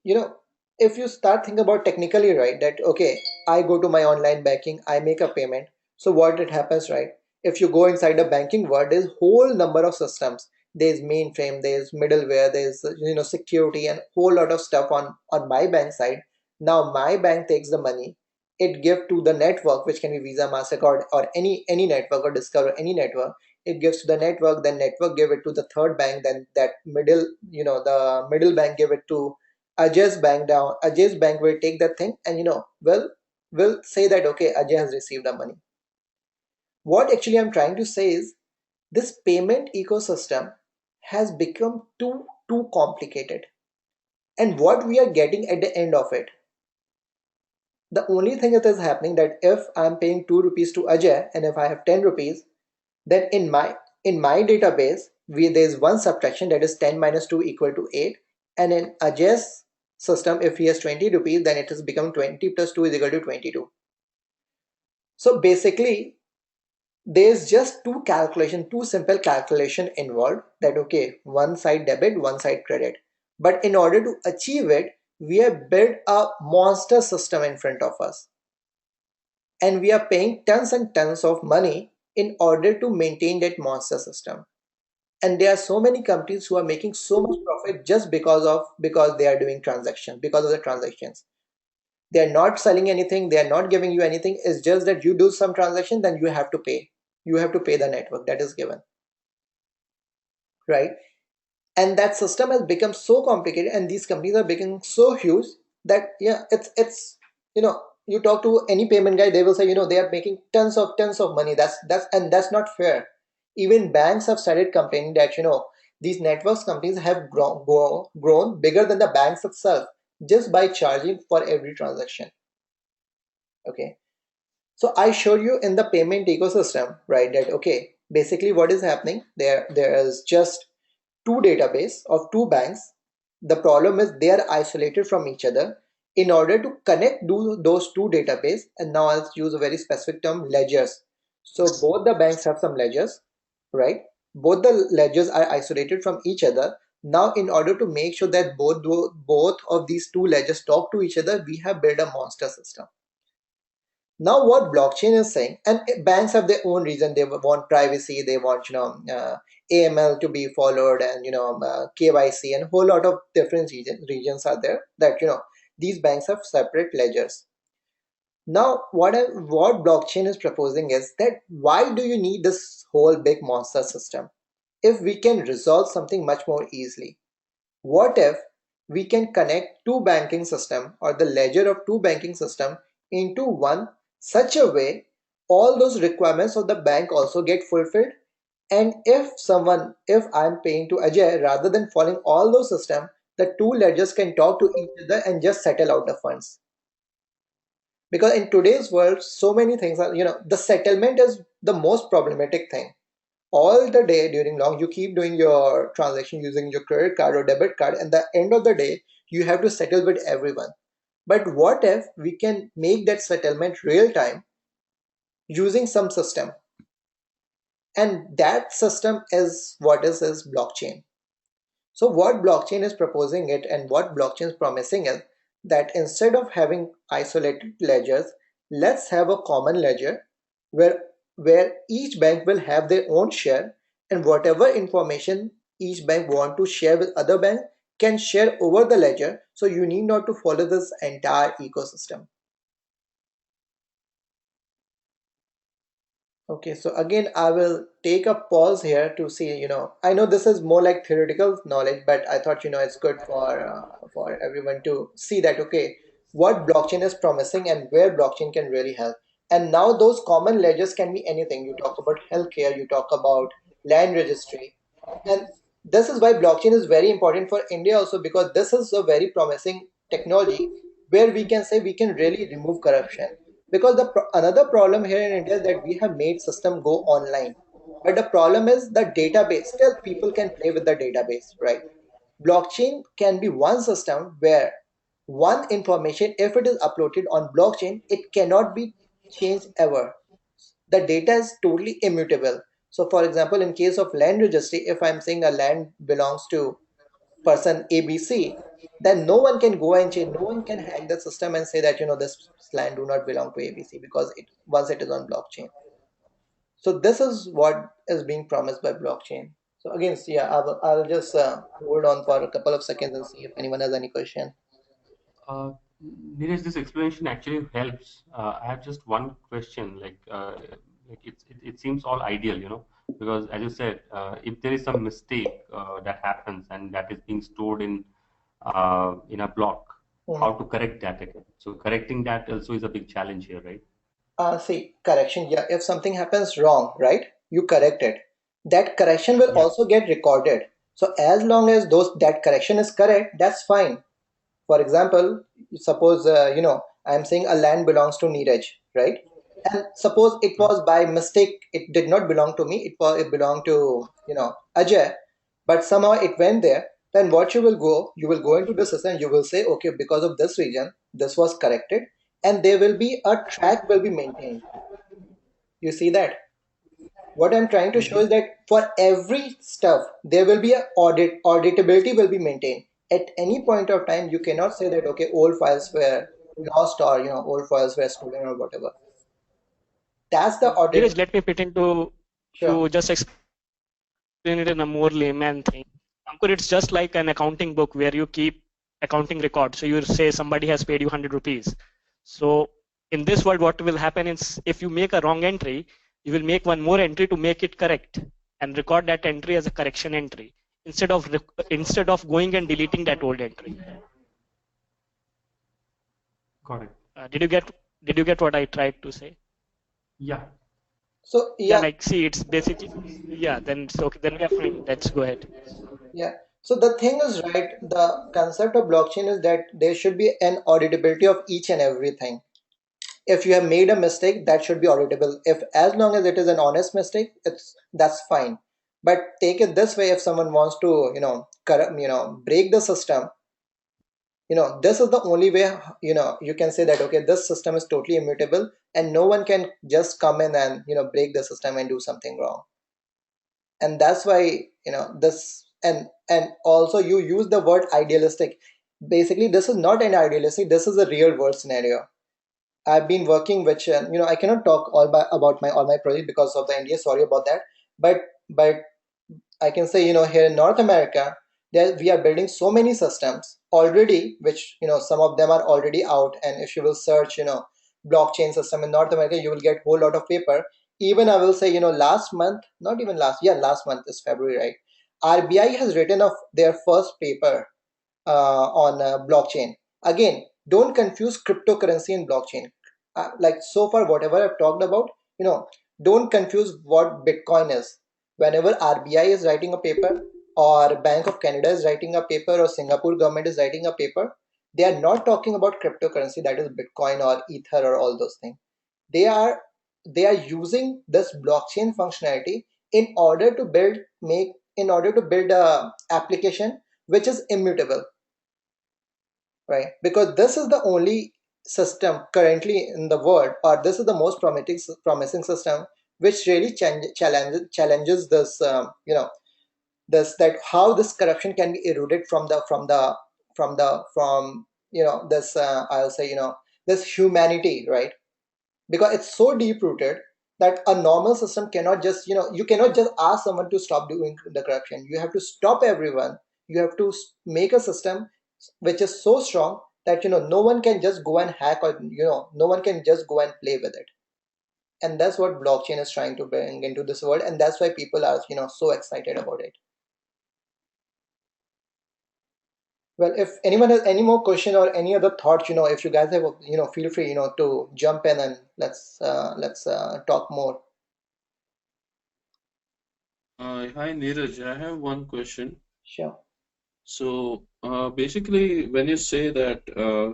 know if you start thinking about technically, right, that okay, I go to my online banking, I make a payment. So what it happens, right, if you go inside the banking world, there's whole number of systems. There's mainframe, there's middleware, there's security and whole lot of stuff on my bank side. Now my bank takes the money, it give to the network, which can be Visa, Mastercard, or any network, or Discover any network. It gives to the network, then network give it to the third bank, then that middle, the middle bank give it to Ajay's bank. Down Ajay's bank will take that thing and will say that okay, Ajay has received the money. What actually I'm trying to say is this payment ecosystem has become too complicated. And what we are getting at the end of it, the only thing that is happening, that if I'm paying 2 rupees to Ajay and if I have 10 rupees, then in my database there's one subtraction, that is 10 minus 2 equal to 8. And in Ajay's system, if he has 20 rupees, then it has become 20 plus 2 is equal to 22. So basically, there's just two simple calculation involved, that okay, one side debit, one side credit. But in order to achieve it, we have built a monster system in front of us. And we are paying tons and tons of money in order to maintain that monster system. And there are so many companies who are making so much profit just because they are doing transactions, because of the transactions. They are not selling anything, they are not giving you anything. It's just that you do some transaction, then you have to pay. You have to pay the network that is given, right? And that system has become so complicated, and these companies are becoming so huge that yeah, it's you talk to any payment guy, they will say they are making tons of money. That's not fair. Even banks have started complaining that these networks companies have grown bigger than the banks itself, just by charging for every transaction. Okay, so I showed you in the payment ecosystem, right, that okay, basically what is happening there is just two database of two banks. The problem is they are isolated from each other. In order to connect those two database, and now I'll use a very specific term, ledgers. So both the banks have some ledgers, right? Both the ledgers are isolated from each other. Now in order to make sure that both of these two ledgers talk to each other, we have built a monster system. Now what blockchain is saying, and banks have their own reason, they want privacy, they want AML to be followed, and KYC, and a whole lot of different regions are there, that these banks have separate ledgers. Now what blockchain is proposing is that, why do you need this whole big monster system if we can resolve something much more easily? What if we can connect two banking system, or the ledger of two banking system, into one, such a way all those requirements of the bank also get fulfilled? And if I'm paying to Ajay, rather than following all those systems, the two ledgers can talk to each other and just settle out the funds. Because in today's world, so many things are, the settlement is the most problematic thing. All the day during long, you keep doing your transaction using your credit card or debit card, and the end of the day you have to settle with everyone. But what if we can make that settlement real time using some system? And that system is what is blockchain. So what blockchain is proposing it, and what blockchain is promising is that instead of having isolated ledgers, let's have a common ledger where each bank will have their own share, and whatever information each bank want to share with other banks can share over the ledger, so you need not to follow this entire ecosystem. Okay, so again, I will take a pause here to see, I know this is more like theoretical knowledge, but I thought, it's good for everyone to see that, okay, what blockchain is promising and where blockchain can really help. And now those common ledgers can be anything. You talk about healthcare, you talk about land registry. And this is why blockchain is very important for India also, because this is a very promising technology where we can say we can really remove corruption. Because another problem here in India is that we have made system go online, but the problem is the database. Still, people can play with the database, right? Blockchain can be one system where one information, if it is uploaded on blockchain, it cannot be changed ever. The data is totally immutable. So for example, in case of land registry, if I'm saying a land belongs to person ABC, then no one can go and change, no one can hack the system and say that this land do not belong to ABC, because once it is on blockchain. So this is what is being promised by blockchain. So again, yeah, I'll just hold on for a couple of seconds and see if anyone has any question. Uh, Neeraj, this explanation actually helps. I have just one question. Like it seems all ideal, because as you said, if there is some mistake that happens and that is being stored in a block, how to correct that again? So correcting that also is a big challenge here, right? See, correction. Yeah, if something happens wrong, right, you correct it. That correction will Yeah. also get recorded. So as long as that correction is correct, that's fine. For example, suppose I'm saying a land belongs to Neeraj, right? And suppose it was by mistake, it did not belong to me, it belonged to Ajay, but somehow it went there. Then what you will go into the system, you will say, okay, because of this region this was corrected, and there will be a track will be maintained. You see that? What I'm trying to show is that for every stuff there will be a auditability will be maintained. At any point of time you cannot say that, okay, old files were lost, or old files were stolen or whatever. That's the audit. Dheeraj, let me put into Sure. to just explain it in a more layman thing. Ankur, it's just like an accounting book where you keep accounting records. So you say somebody has paid you 100 rupees. So in this world, what will happen is if you make a wrong entry, you will make one more entry to make it correct and record that entry as a correction entry instead of going and deleting that old entry. Got it. Did you get what I tried to say? Yeah. So Yeah, yeah, like see, it's basically yeah. Then so then we are fine. Let's go ahead. yeah. So the thing is, right, the concept of blockchain is that there should be an auditability of each and everything. If you have made a mistake, that should be auditable. If as long as it is an honest mistake, that's fine. But take it this way: if someone wants to, break the system, this is the only way. You can say that, okay, this system is totally immutable, and no one can just come in and break the system and do something wrong. And that's why this, and also you use the word idealistic. Basically this is not an idealistic, this is a real world scenario. I've been working, which I cannot talk about my all my project because of the NDA. Sorry about that. But I can say, here in North America, there we are building so many systems already, which some of them are already out. And if you will search, blockchain system in North America, you will get whole lot of paper. Even I will say, last month, not even last, yeah, last month is February, right? RBI has written of their first paper on blockchain. Again, don't confuse cryptocurrency and blockchain. Like so far, whatever I've talked about, don't confuse what Bitcoin is. Whenever RBI is writing a paper, or Bank of Canada is writing a paper, or Singapore government is writing a paper, they are not talking about cryptocurrency, that is Bitcoin or Ether or all those things. They are they are using this blockchain functionality in order to build a application which is immutable, right? Because this is the only system currently in the world, or this is the most promising system, which really challenges this, this, that how this corruption can be eroded from this, I'll say, this humanity, right? Because it's so deep rooted that a normal system cannot just, you cannot just ask someone to stop doing the corruption. You have to stop everyone. You have to make a system which is so strong that no one can just go and hack, or no one can just go and play with it. And that's what blockchain is trying to bring into this world, and that's why people are so excited about it. Well, if anyone has any more question or any other thoughts, if you guys have, feel free, to jump in, and let's talk more. Hi Neeraj, I have one question. Sure. So basically, when you say that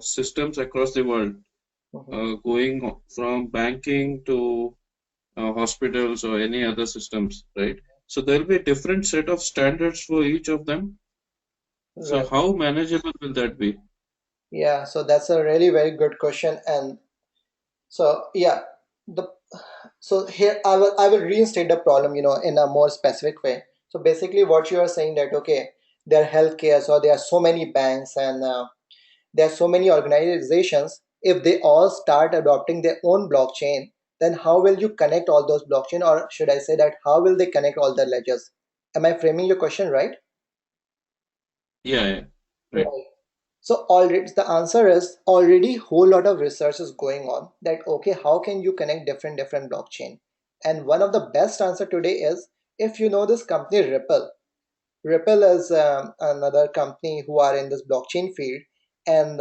systems across the world, Mhm. going from banking to hospitals or any other systems, right? So there'll be a different set of standards for each of them. So Right. how manageable will that be? Yeah, so that's a really very good question. And so yeah, the so here I will reinstate the problem, in a more specific way. So basically what you are saying that, okay, there are healthcare, so there are so many banks, and there are so many organizations. If they all start adopting their own blockchain, then how will you connect all those blockchain, or should I say that how will they connect all the ledgers? Am I framing your question right? Yeah, yeah, right. Right. So already the answer is already whole lot of research is going on that, okay, how can you connect different blockchain? And one of the best answer today is, if you know this company Ripple. Ripple is another company who are in this blockchain field, and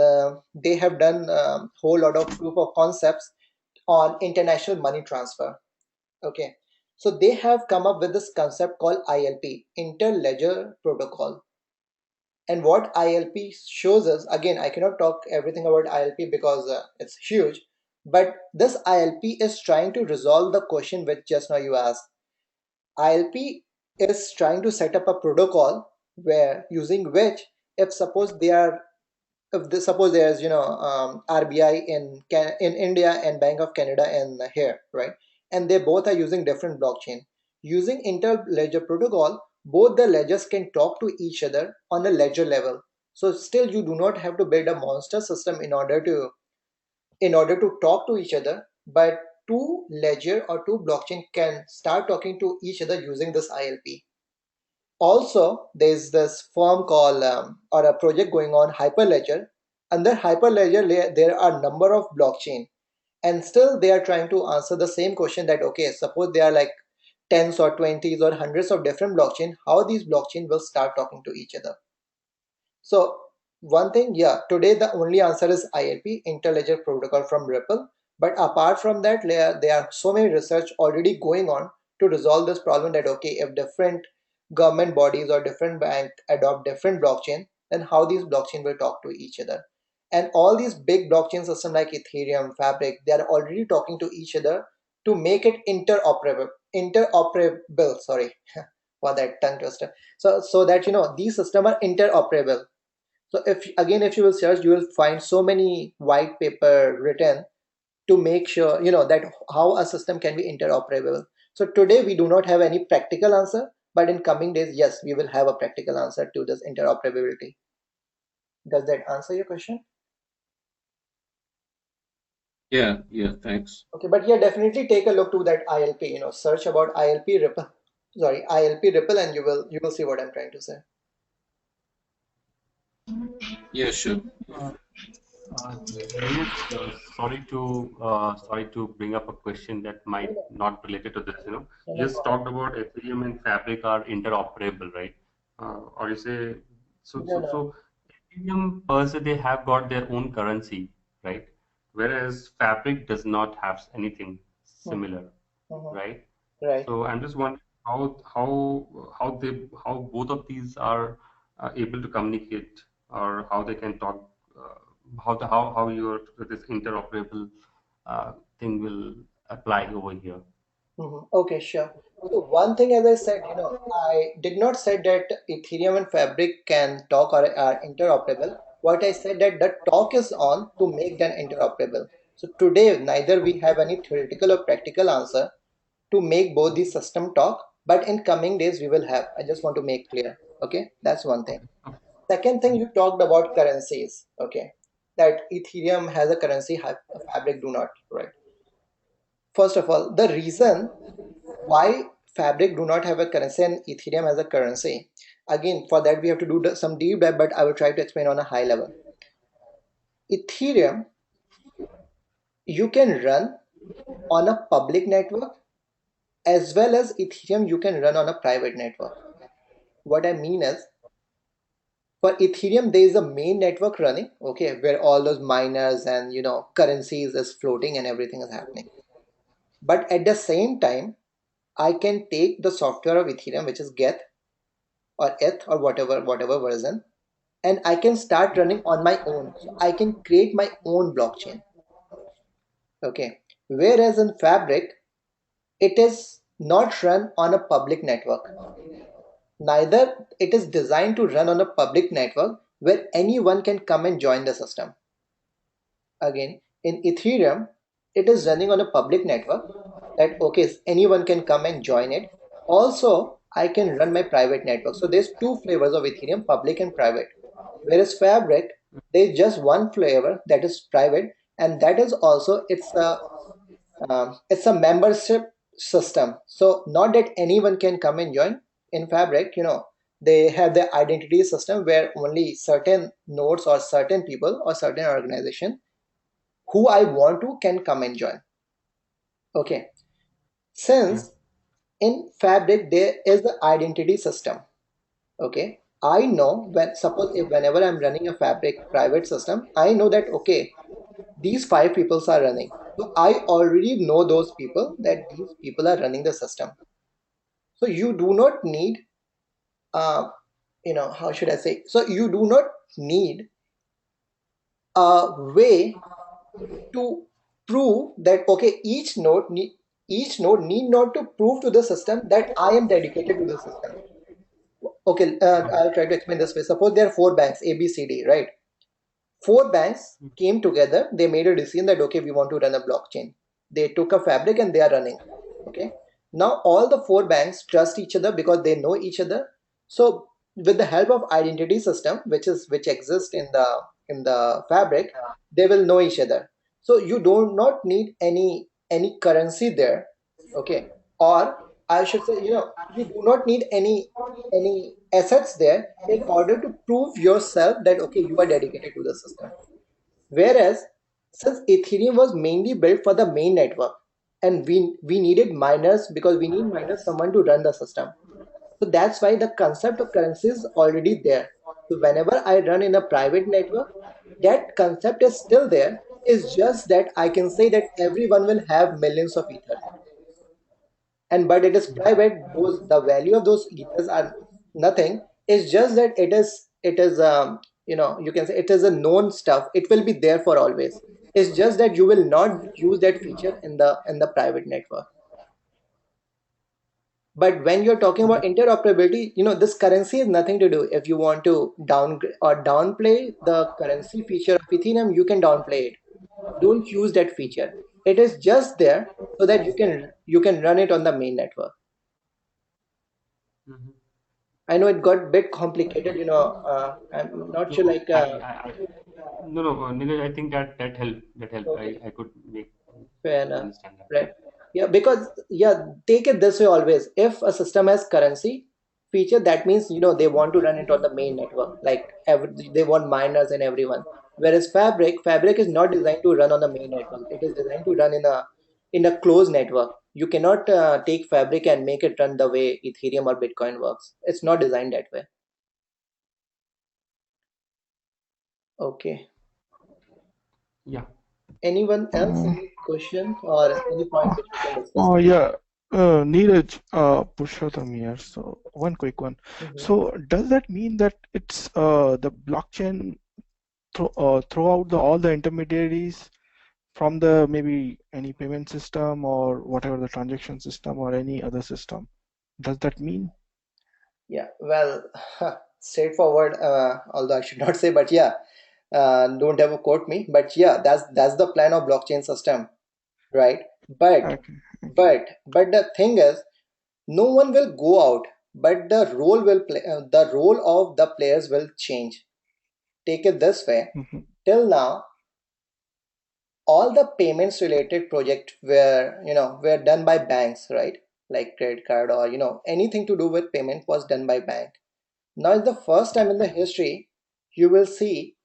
they have done whole lot of proof of concepts on international money transfer. Okay, so they have come up with this concept called ILP, Interledger Protocol. And what ILP shows us, again, I cannot talk everything about ILP because it's huge, But this ILP is trying to resolve the question which just now you asked. ILP is trying to set up a protocol where using which, if suppose they are if this, suppose there's RBI in India and Bank of Canada in here, right? And they both are using different blockchain. Using interledger protocol, both the ledgers can talk to each other on a ledger level. So still you do not have to build a monster system in order to talk to each other, but two ledger or two blockchain can start talking to each other using this ILP. Also, there's this firm called or a project going on, Hyperledger. Under Hyperledger, there are number of blockchain, and still they are trying to answer the same question that okay, suppose there are like tens or twenties or hundreds of different blockchain, how these blockchain will start talking to each other. So one thing, yeah, today the only answer is ILP, Interledger Protocol from Ripple. But apart from that, there are so many research already going on to resolve this problem that okay, if different government bodies or different bank adopt different blockchain, then how these blockchain will talk to each other. And all these big blockchain system like Ethereum, Fabric, they are already talking to each other to make it interoperable. Sorry for that tongue twister. So that these systems are interoperable. So if you will search, you will find so many white paper written to make sure that how a system can be interoperable. So today we do not have any practical answer, but in coming days, yes, we will have a practical answer to this interoperability. Does that answer your question? Yeah, yeah, thanks. Okay, but yeah, definitely take a look to that ILP. Search about ILP Ripple. Sorry, ILP Ripple, and you will see what I'm trying to say. Yeah, sure. Yes, sorry to bring up a question that might not related to this. No, You no just problem. talked about Ethereum and Fabric are interoperable, right? Or you say so No, so no. so Ethereum per se they have got their own currency, right? Whereas Fabric does not have anything Mhm, similar, mhm. right? Right. So I'm just wondering how both of these are able to communicate or how they can talk, how your this interoperable thing will apply over here. Okay, sure. So one thing, as I said, I did not say that Ethereum and Fabric can talk or are interoperable. What I said that the talk is on to make them interoperable. So today, neither we have any theoretical or practical answer to make both these system talk, but in coming days we will have. I just want to make clear. Okay, that's one thing. Okay. Okay. Second thing, you talked about currencies. Okay, that Ethereum has a currency, Fabric do not. Right. First of all, the reason why Fabric do not have a currency and Ethereum has a currency. Again, for that we have to do some deep dive, but I will try to explain on a high level. Ethereum, you can run on a public network, as well as Ethereum you can run on a private network. What I mean is, for Ethereum there is a main network running, okay, where all those miners and currencies is floating and everything is happening. But at the same time, I can take the software of Ethereum, which is Geth or ETH or whatever version, and I can start running on my own. So I can create my own blockchain. Okay. Whereas in Fabric, it is not run on a public network. Neither it is designed to run on a public network where anyone can come and join the system. Again, in Ethereum, it is running on a public network that okay, anyone can come and join it. Also, I can run my private network. So there's two flavors of Ethereum, public and private. Whereas Fabric, there's just one flavor that is private, and that is also it's a membership system. So not that anyone can come and join. In Fabric, they have the identity system where only certain nodes or certain people or certain organization who I want to can come and join. Okay. Yeah. Since in Fabric there is the identity system. Okay. I know when suppose if whenever I'm running a Fabric private system, I know that okay, these five people are running. So I already know those people that these people are running the system. So you do not need how should I say? So you do not need a way to prove that okay, each node need not to prove to the system that I am dedicated to the system. Okay, I'll try to explain this way. Suppose there are four banks, A, B, C, D, right? Four banks came together. They made a decision that okay, we want to run a blockchain. They took a fabric and they are running. Okay. Now all the four banks trust each other because they know each other. So with the help of identity system, which exists in the fabric, they will know each other. So you do not need any currency there. Okay. Or I should say, you do not need any assets there in order to prove yourself that okay, you are dedicated to the system. Whereas since Ethereum was mainly built for the main network, and we needed miners because we need miners someone to run the system. So that's why the concept of currency is already there. So whenever I run in a private network, that concept is still there. It's just that I can say that everyone will have millions of ether, and but it is private. Those the value of those ethers are nothing. It's just that it is you can say it is a known stuff. It will be there for always. It's just that you will not use that feature in the private network. But when you're talking about interoperability, this currency has nothing to do. If you want to downgrade or downplay the currency feature of Ethereum, you can downplay it. Don't use that feature. It is just there so that you can run it on the main network. I know it got a bit complicated, I'm not sure, No, like, no, Neeraj, I think that helped. That helped. okay, I could make fair enough, understand that. right? Yeah, because, yeah, take it this way always. If a system has currency feature, that means, they want to run it on the main network, like they want miners and everyone. Whereas Fabric is not designed to run on the main network. It is designed to run in a closed network. You cannot take Fabric and make it run the way Ethereum or Bitcoin works. It's not designed that way. Okay. Yeah. Anyone else? Any question or any point which we can discuss Oh now? yeah, Neeraj, Purushottam here. So one quick one. Mhm. So does that mean that it's the blockchain throughout all the intermediaries from the maybe any payment system or whatever the transaction system or any other system? Does that mean? Yeah, well, straightforward, although I should not say, but yeah, don't ever quote me, but yeah, that's the plan of blockchain system, right? But Okay. but the thing is, no one will go out, but the role of the players will change. Take it this way. Mm-hmm. Till now, all the payments related project were done by banks, right? Like credit card or anything to do with payment was done by bank. Now is the first time in the history you will see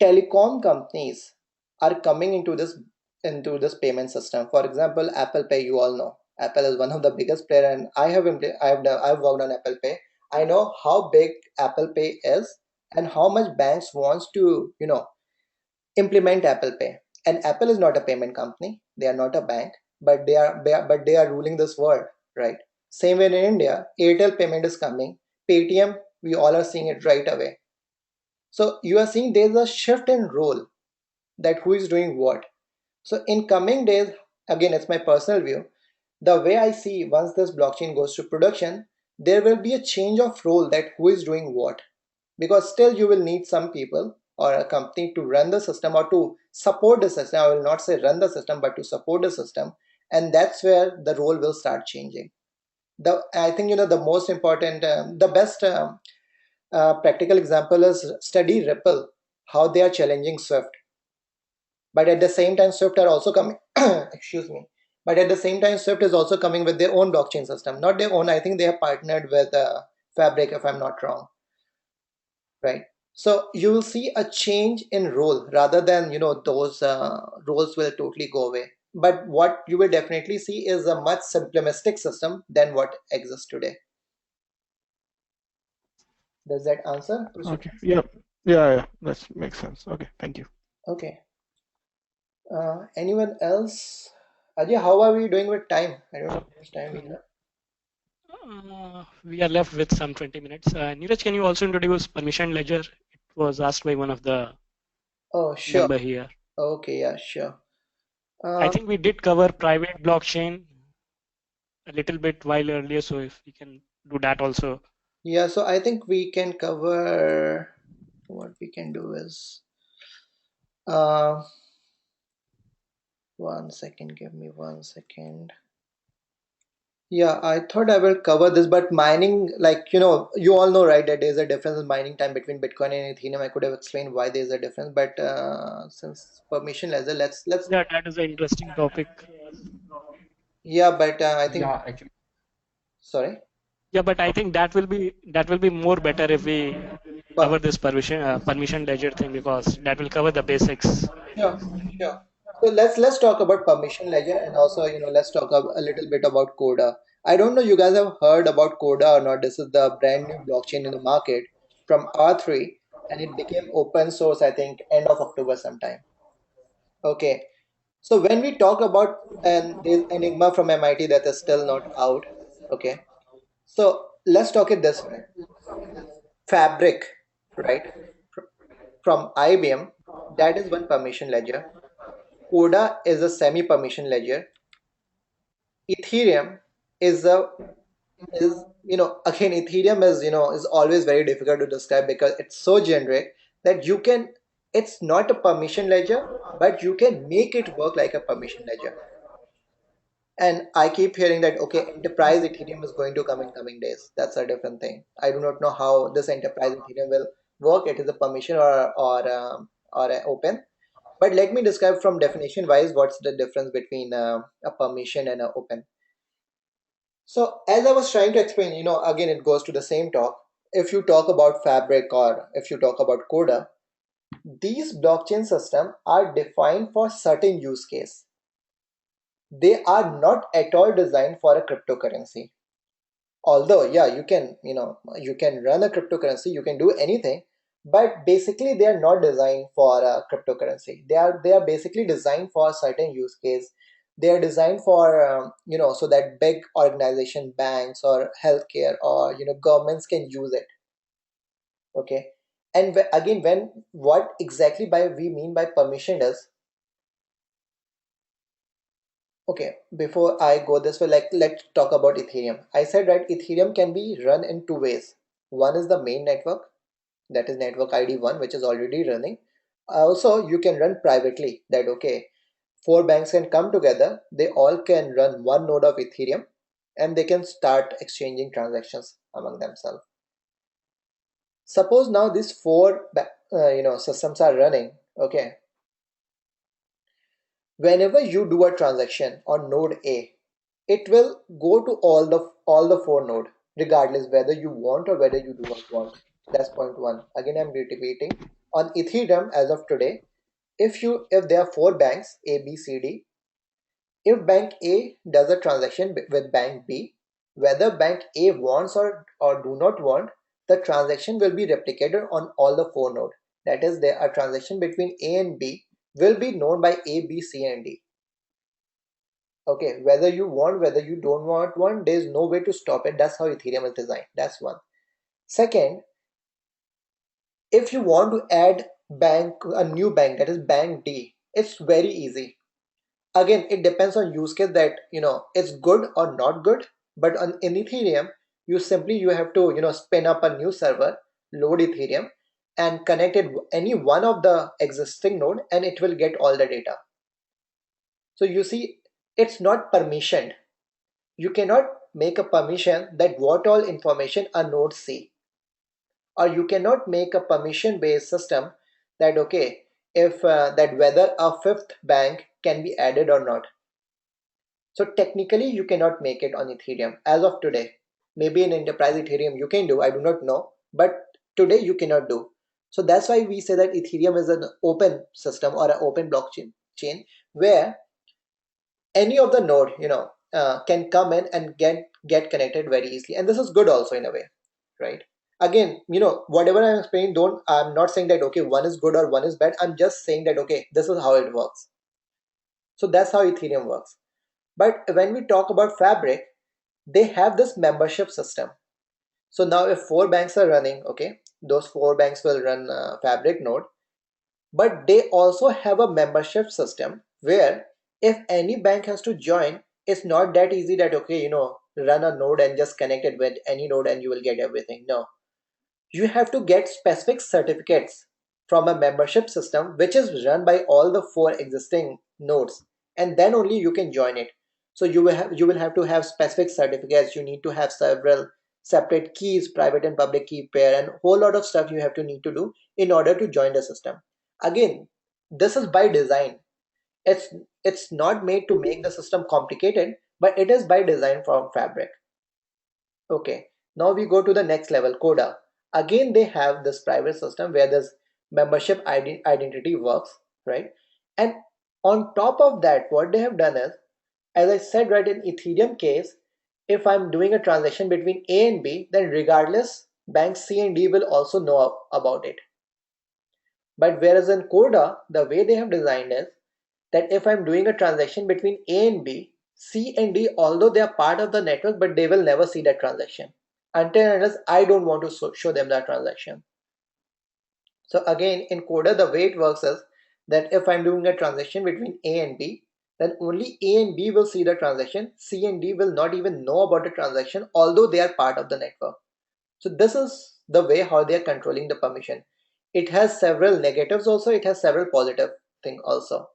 telecom companies are coming into this payment system. For example, Apple Pay. You all know Apple is one of the biggest player, and I've worked on Apple Pay. I know how big Apple Pay is and how much banks wants to implement Apple Pay. And Apple is not a payment company. They are not a bank, but they are ruling this world, right? Same way in India, Airtel payment is coming. Paytm, we all are seeing it right away. So you are seeing there's a shift in role, that who is doing what. So in coming days, again, it's my personal view. The way I see, once this blockchain goes to production, there will be a change of role, that who is doing what, because still you will need some people or a company to run the system or to support the system. I will not say run the system, but to support the system. And that's where the role will start changing. I think the most important, the best practical example is study Ripple, how they are challenging Swift. But at the same time, Swift are also coming. Excuse me. But at the same time, Swift is also coming with their own blockchain system. Not their own. I think they have partnered with Fabric, if I'm not wrong. Right. So you will see a change in role, rather than those roles will totally go away. But what you will definitely see is a much simplistic system than what exists today. Does that answer? Okay. Yeah. Yeah. That makes sense. Okay. Thank you. Okay. Anyone else? Ajay, how are we doing with time? I don't know how much time we have. We are left with some 20 minutes. Neeraj, can you also introduce permission ledger? It was asked by one of the Oh, sure. member here. Okay, yeah, sure. I think we did cover private blockchain a little bit while earlier, so if we can do that also. Yeah, so I think we can cover, what we can do is, uh, 1 second, give me 1 second. Yeah, I thought I will cover this, but mining, like, you all know, right, that there's a difference in mining time between Bitcoin and Ethereum. I could have explained why there's a difference, but since permission level, let's Yeah, that is an interesting topic. yeah, but I think, Yeah, actually, sorry, Yeah, but I think that will be more better if we per, cover this permission ledger thing, because that will cover the basics. sure, sure. So let's talk about permission ledger, and also, let's talk a little bit about Coda. I don't know you guys have heard about Coda or not. This is the brand new blockchain in the market from R3, and it became open source, I think, end of October sometime. Okay. So when we talk about, and there's Enigma from MIT that is still not out. Okay. So let's talk it this way. Fabric, right? From IBM, that is one permission ledger. Coda is a semi-permission ledger. Ethereum is a is again, Ethereum is always very difficult to describe because it's so generic that it's not a permission ledger, but you can make it work like a permission ledger. And I keep hearing that, okay, enterprise Ethereum is going to come in coming days. That's a different thing. I do not know how this enterprise Ethereum will work. It is a permission or a open. But let me describe from definition wise what's the difference between a permission and an open. So as I was trying to explain, again it goes to the same talk. If you talk about Fabric or if you talk about Coda, these blockchain systems are defined for certain use case. They are not at all designed for a cryptocurrency. Although, yeah, you can run a cryptocurrency, you can do anything, but basically they are not designed for a cryptocurrency. They are basically designed for a certain use case. They are designed for so that big organization, banks or healthcare or governments can use it. Okay. And again, when what exactly by we mean by permission is, okay, before I go this way, like, let's talk about Ethereum. I said, right, Ethereum can be run in two ways. One is the main network, that is network ID 1, which is already running. Also, you can run privately, that, okay, four banks can come together, they all can run one node of Ethereum, and they can start exchanging transactions among themselves. Suppose now these four systems are running, okay. Whenever you do a transaction on node A, it will go to all the four node, regardless whether you want or whether you do not want. That's point one. Again, I'm repeating. On Ethereum, as of today, if there are four banks A, B, C, D, if bank A does a transaction with bank B, whether bank A wants or do not want, the transaction will be replicated on all the four nodes. That is, there a transaction between A and B will be known by A, B, C, and D. Okay, whether you want, whether you don't want one, there's no way to stop it. That's how Ethereum is designed. That's one. Second, if you want to add a new bank, that is bank D, it's very easy. Again, it depends on use case that it's good or not good. But in Ethereum, you have to spin up a new server, load Ethereum, and connect it any one of the existing node, and it will get all the data. So you see, it's not permissioned. You cannot make a permission that what all information a node see, or you cannot make a permission based system that, okay, if that whether a fifth bank can be added or not. So technically you cannot make it on Ethereum as of today. Maybe in enterprise Ethereum you can do, I do not know, but today you cannot do. So that's why we say that Ethereum is an open system or an open blockchain chain where any of the node can come in and get connected very easily. And this is good also in a way, right? Again, whatever I'm explaining, don't I'm not saying that, okay, one is good or one is bad. I'm just saying that, okay, this is how it works. So that's how Ethereum works. But when we talk about Fabric, they have this membership system. So now if four banks are running, okay, those four banks will run Fabric node, but they also have a membership system where if any bank has to join, it's not that easy that, okay, run a node and just connect it with any node and you will get everything. No, you have to get specific certificates from a membership system which is run by all the four existing nodes, and then only you can join it. So you will have to have specific certificates. You need to have several separate keys, private and public key pair, and whole lot of stuff you have to need to do in order to join the system. Again, this is by design. It's not made to make the system complicated, but it is by design from Fabric. Okay, now we go to the next level, Coda. Again, they have this private system where this membership identity works, right? And on top of that, what they have done is, as I said, right, in Ethereum case, if I'm doing a transaction between A and B, then regardless, bank C and D will also know about it. But whereas in Coda, the way they have designed is that if I'm doing a transaction between A and B, C and D, although they are part of the network, but they will never see that transaction until and unless I don't want to show them that transaction. So again, in Coda, the way it works is that if I'm doing a transaction between A and B, then only A and B will see the transaction. C and D will not even know about the transaction, although they are part of the network. So this is the way how they are controlling the permission. It has several negatives also. It has several positive things also.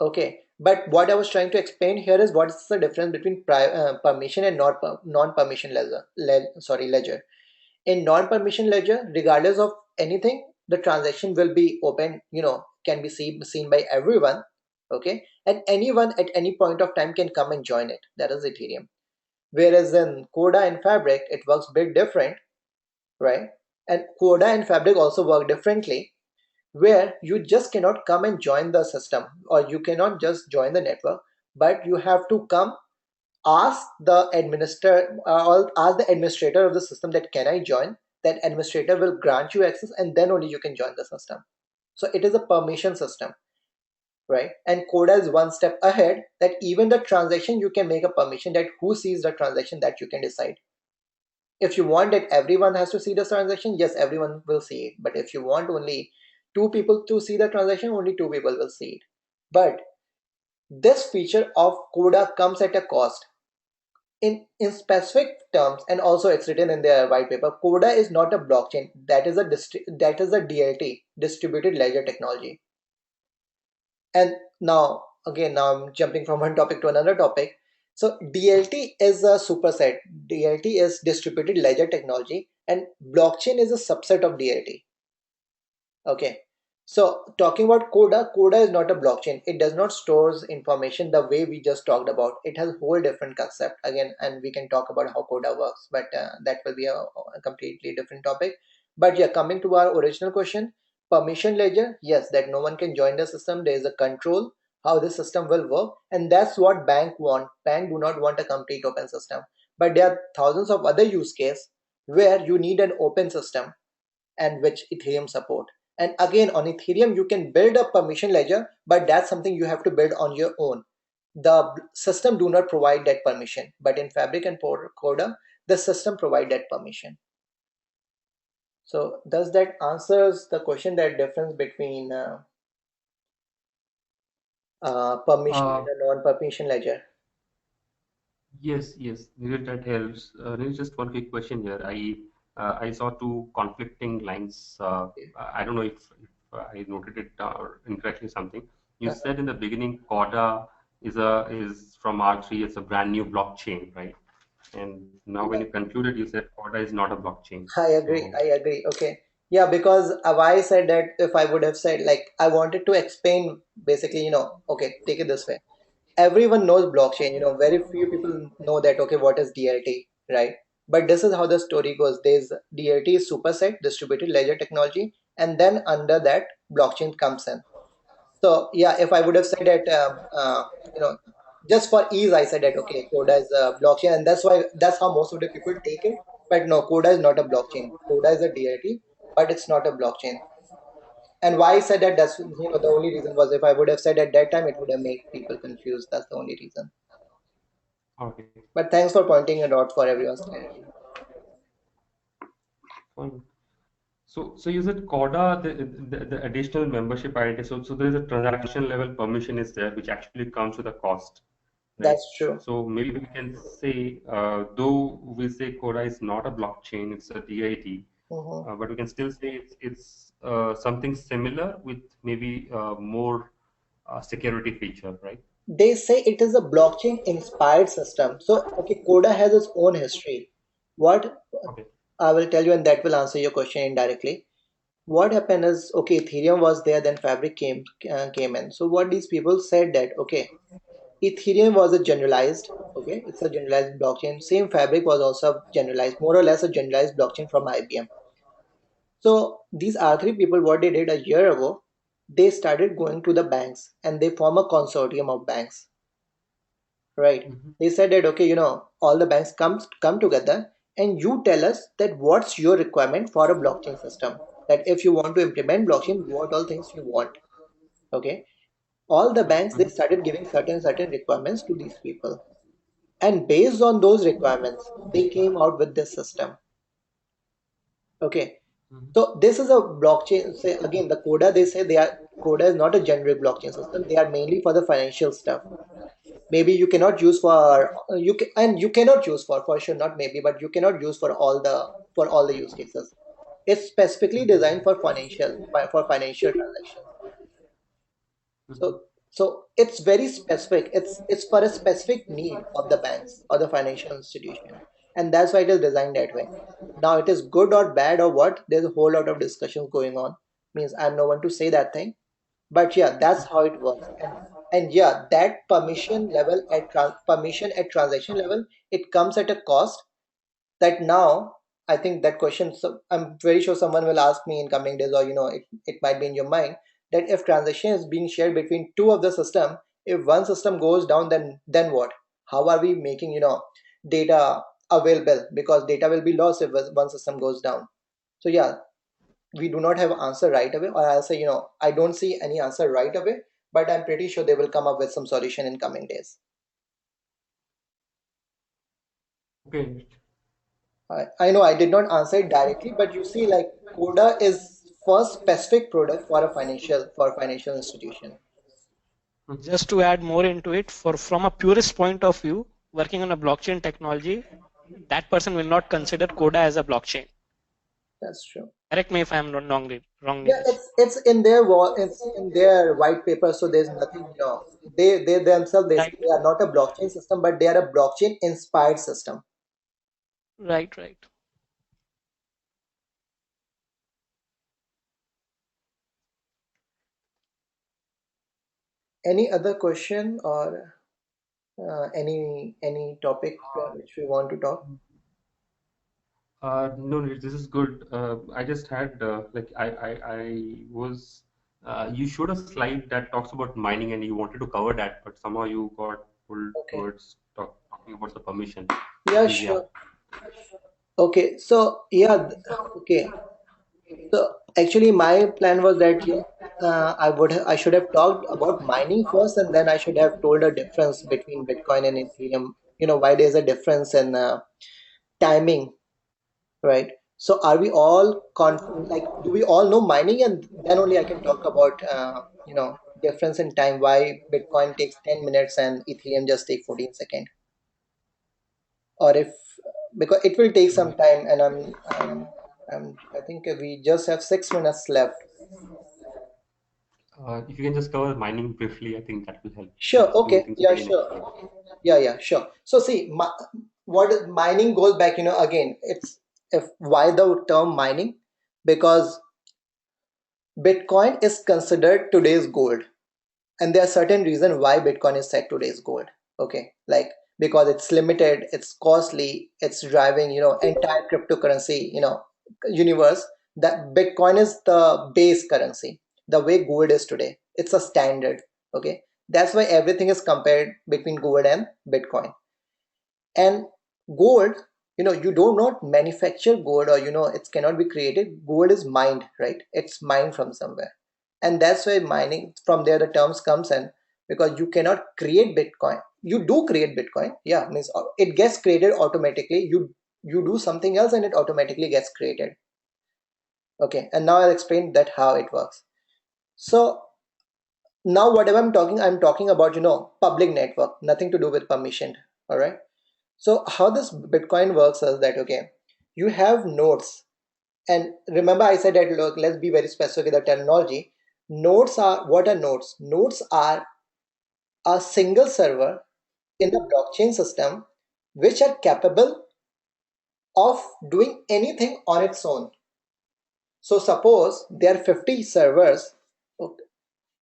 Okay, but what I was trying to explain here is what is the difference between permission and non-permission ledger. In non-permission ledger, regardless of anything, the transaction will be open, can be seen by everyone. Okay, and anyone at any point of time can come and join it. That is Ethereum. Whereas in Coda and Fabric, it works a bit different, right? And Coda and Fabric also work differently, where you just cannot come and join the system, or you cannot just join the network, but you have to come, ask the or ask the administrator of the system that can I join. That administrator will grant you access, and then only you can join the system. So it is a permission system, right? And Coda is one step ahead, that even the transaction you can make a permission that who sees the transaction, that you can decide. If you want that everyone has to see the transaction, yes, everyone will see it. But if you want only two people to see the transaction, only two people will see it. But this feature of Coda comes at a cost. In specific terms, and also it's written in their white paper, Coda is not a blockchain. That is a DLT, distributed ledger technology. And now I'm jumping from one topic to another topic. So DLT is a superset. DLT is distributed ledger technology, and blockchain is a subset of DLT. Okay. So talking about Coda, Coda is not a blockchain. It does not stores information the way we just talked about. It has a whole different concept again, and we can talk about how Coda works, but that will be a completely different topic. But yeah, coming to our original question, permission ledger, yes, that no one can join the system. There is a control how the system will work, and that's what bank want. Bank do not want a complete open system, but there are thousands of other use cases where you need an open system, and which Ethereum support. And again, on Ethereum, you can build a permission ledger, but that's something you have to build on your own. The system do not provide that permission, but in Fabric and Coda, the system provide that permission. So does that answers the question, that difference between permission Uh, and a non-permission ledger? yes, Neeraj, that helps. Neeraj, just one quick question here. I saw two conflicting lines. I don't know if I noted it incorrectly something. You said in the beginning, Corda is from R3. It's a brand new blockchain, right? And now when you concluded, you said Corda is not a blockchain. I agree. So I agree. Okay. Yeah, because why I said that, if I would have said, like, I wanted to explain basically, okay, take it this way. Everyone knows blockchain, very few people know that, okay, what is DLT, right? But this is how the story goes. There's DLT is superset, distributed ledger technology, and then under that, blockchain comes in. So yeah, if I would have said that, you know, just for ease, I said that, okay, Coda is a blockchain, and that's how most of the people take it. But no, Coda is not a blockchain. Coda is a DLT, but it's not a blockchain. And why I said that, that's, the only reason was, if I would have said at that time, it would have made people confused. That's the only reason. okay, But thanks for pointing it out for everyone's clarity. fine. So you said CODA, the additional membership identity. So there is a transaction level permission is there, which actually comes with a cost, right? That's true. So maybe we can say, though we say CODA is not a blockchain, it's a DID, Mhm. but we can still say it's something similar with maybe more security feature, right? They say it is a blockchain inspired system. So, okay, Coda has its own history. What Okay. I will tell you, and that will answer your question indirectly. What happened is, okay, Ethereum was there, then Fabric came in. So, what these people said that, okay, Ethereum was a generalized, okay, it's a generalized blockchain. Same Fabric was also generalized, more or less a generalized blockchain from IBM. So these R3 people, what they did a year ago, they started going to the banks and they form a consortium of banks, right? Mm-hmm. They said that, okay, all the banks come together and you tell us that what's your requirement for a blockchain system. That if you want to implement blockchain, what all things you want, okay? All the banks, they started giving certain requirements to these people, and based on those requirements, they came out with this system, okay? Mm-hmm. So this is a blockchain. Say again, the Coda, they say Coda is not a generic blockchain system. They are mainly for the financial stuff. Maybe you cannot use for you cannot use for sure, not maybe, but you cannot use for all the use cases. It's specifically designed for financial transactions. Mm-hmm. So it's very specific. It's for a specific need of the banks or the financial institution, and that's why it is designed that way. Now it is good or bad or what? There's a whole lot of discussions going on. Means I'm no one to say that thing, but yeah, that's how it works. And yeah, that permission at transaction level, it comes at a cost that now I think that question, so I'm very sure someone will ask me in coming days, or it might be in your mind, that if transaction is being shared between two of the system, if one system goes down, then what? How are we making data available? Because data will be lost if one system goes down. So yeah, we do not have an answer right away, or I'll say, I don't see any answer right away, but I'm pretty sure they will come up with some solution in coming days. Okay. I know I did not answer it directly, but you see, like, Coda is first specific product for a financial institution. Just to add more into it, from a purist point of view, working on a blockchain technology, that person will not consider Coda as a blockchain. That's true. Correct me if I'm wrong, Yeah, Neeraj. it's it's in their white paper, so there's nothing, they themselves, they say Right, they are not a blockchain system, but they are a blockchain inspired system. right. Any other question, or any topic which we want to talk? No, no, this is good. I just had like I was you showed a slide that talks about mining and you wanted to cover that, but somehow you got pulled Okay. towards talking about the permission. Yeah, Please, yeah. sure. Okay, so yeah, okay. So actually, my plan was that I should have talked about mining first, and then I should have told a difference between Bitcoin and Ethereum. Why there's a difference in timing, right? So are we all like, do we all know mining? And then only I can talk about difference in time. Why Bitcoin takes 10 minutes and Ethereum just take 14 seconds, or if because it will take some time, and I think we just have 6 minutes left. If you can just cover mining briefly, I think that will help Sure. because few Okay. things are Yeah. getting Sure. explained. Yeah. Sure. So see, mining goes back. Again, it's if why the term mining, because Bitcoin is considered today's gold, and there are certain reasons why Bitcoin is said today's gold. Okay, like because it's limited, it's costly, it's driving entire cryptocurrency universe. That Bitcoin is the base currency, the way gold is today. It's a standard. Okay, that's why everything is compared between gold and Bitcoin. And gold, you do not manufacture gold, or it cannot be created. Gold is mined, right? It's mined from somewhere, and that's why mining, from there the terms comes in, because you cannot create Bitcoin. You do create Bitcoin, yeah, means it gets created automatically. You do something else and it automatically gets created. Okay, and now I'll explain that how it works. So now whatever I'm talking about, public network, nothing to do with permission. All right. So how this Bitcoin works is that, okay, you have nodes. And remember I said that, look, let's be very specific with the terminology. Nodes are, what are nodes? Nodes are a single server in the blockchain system which are capable of doing anything on its own. So suppose there are 50 servers, okay,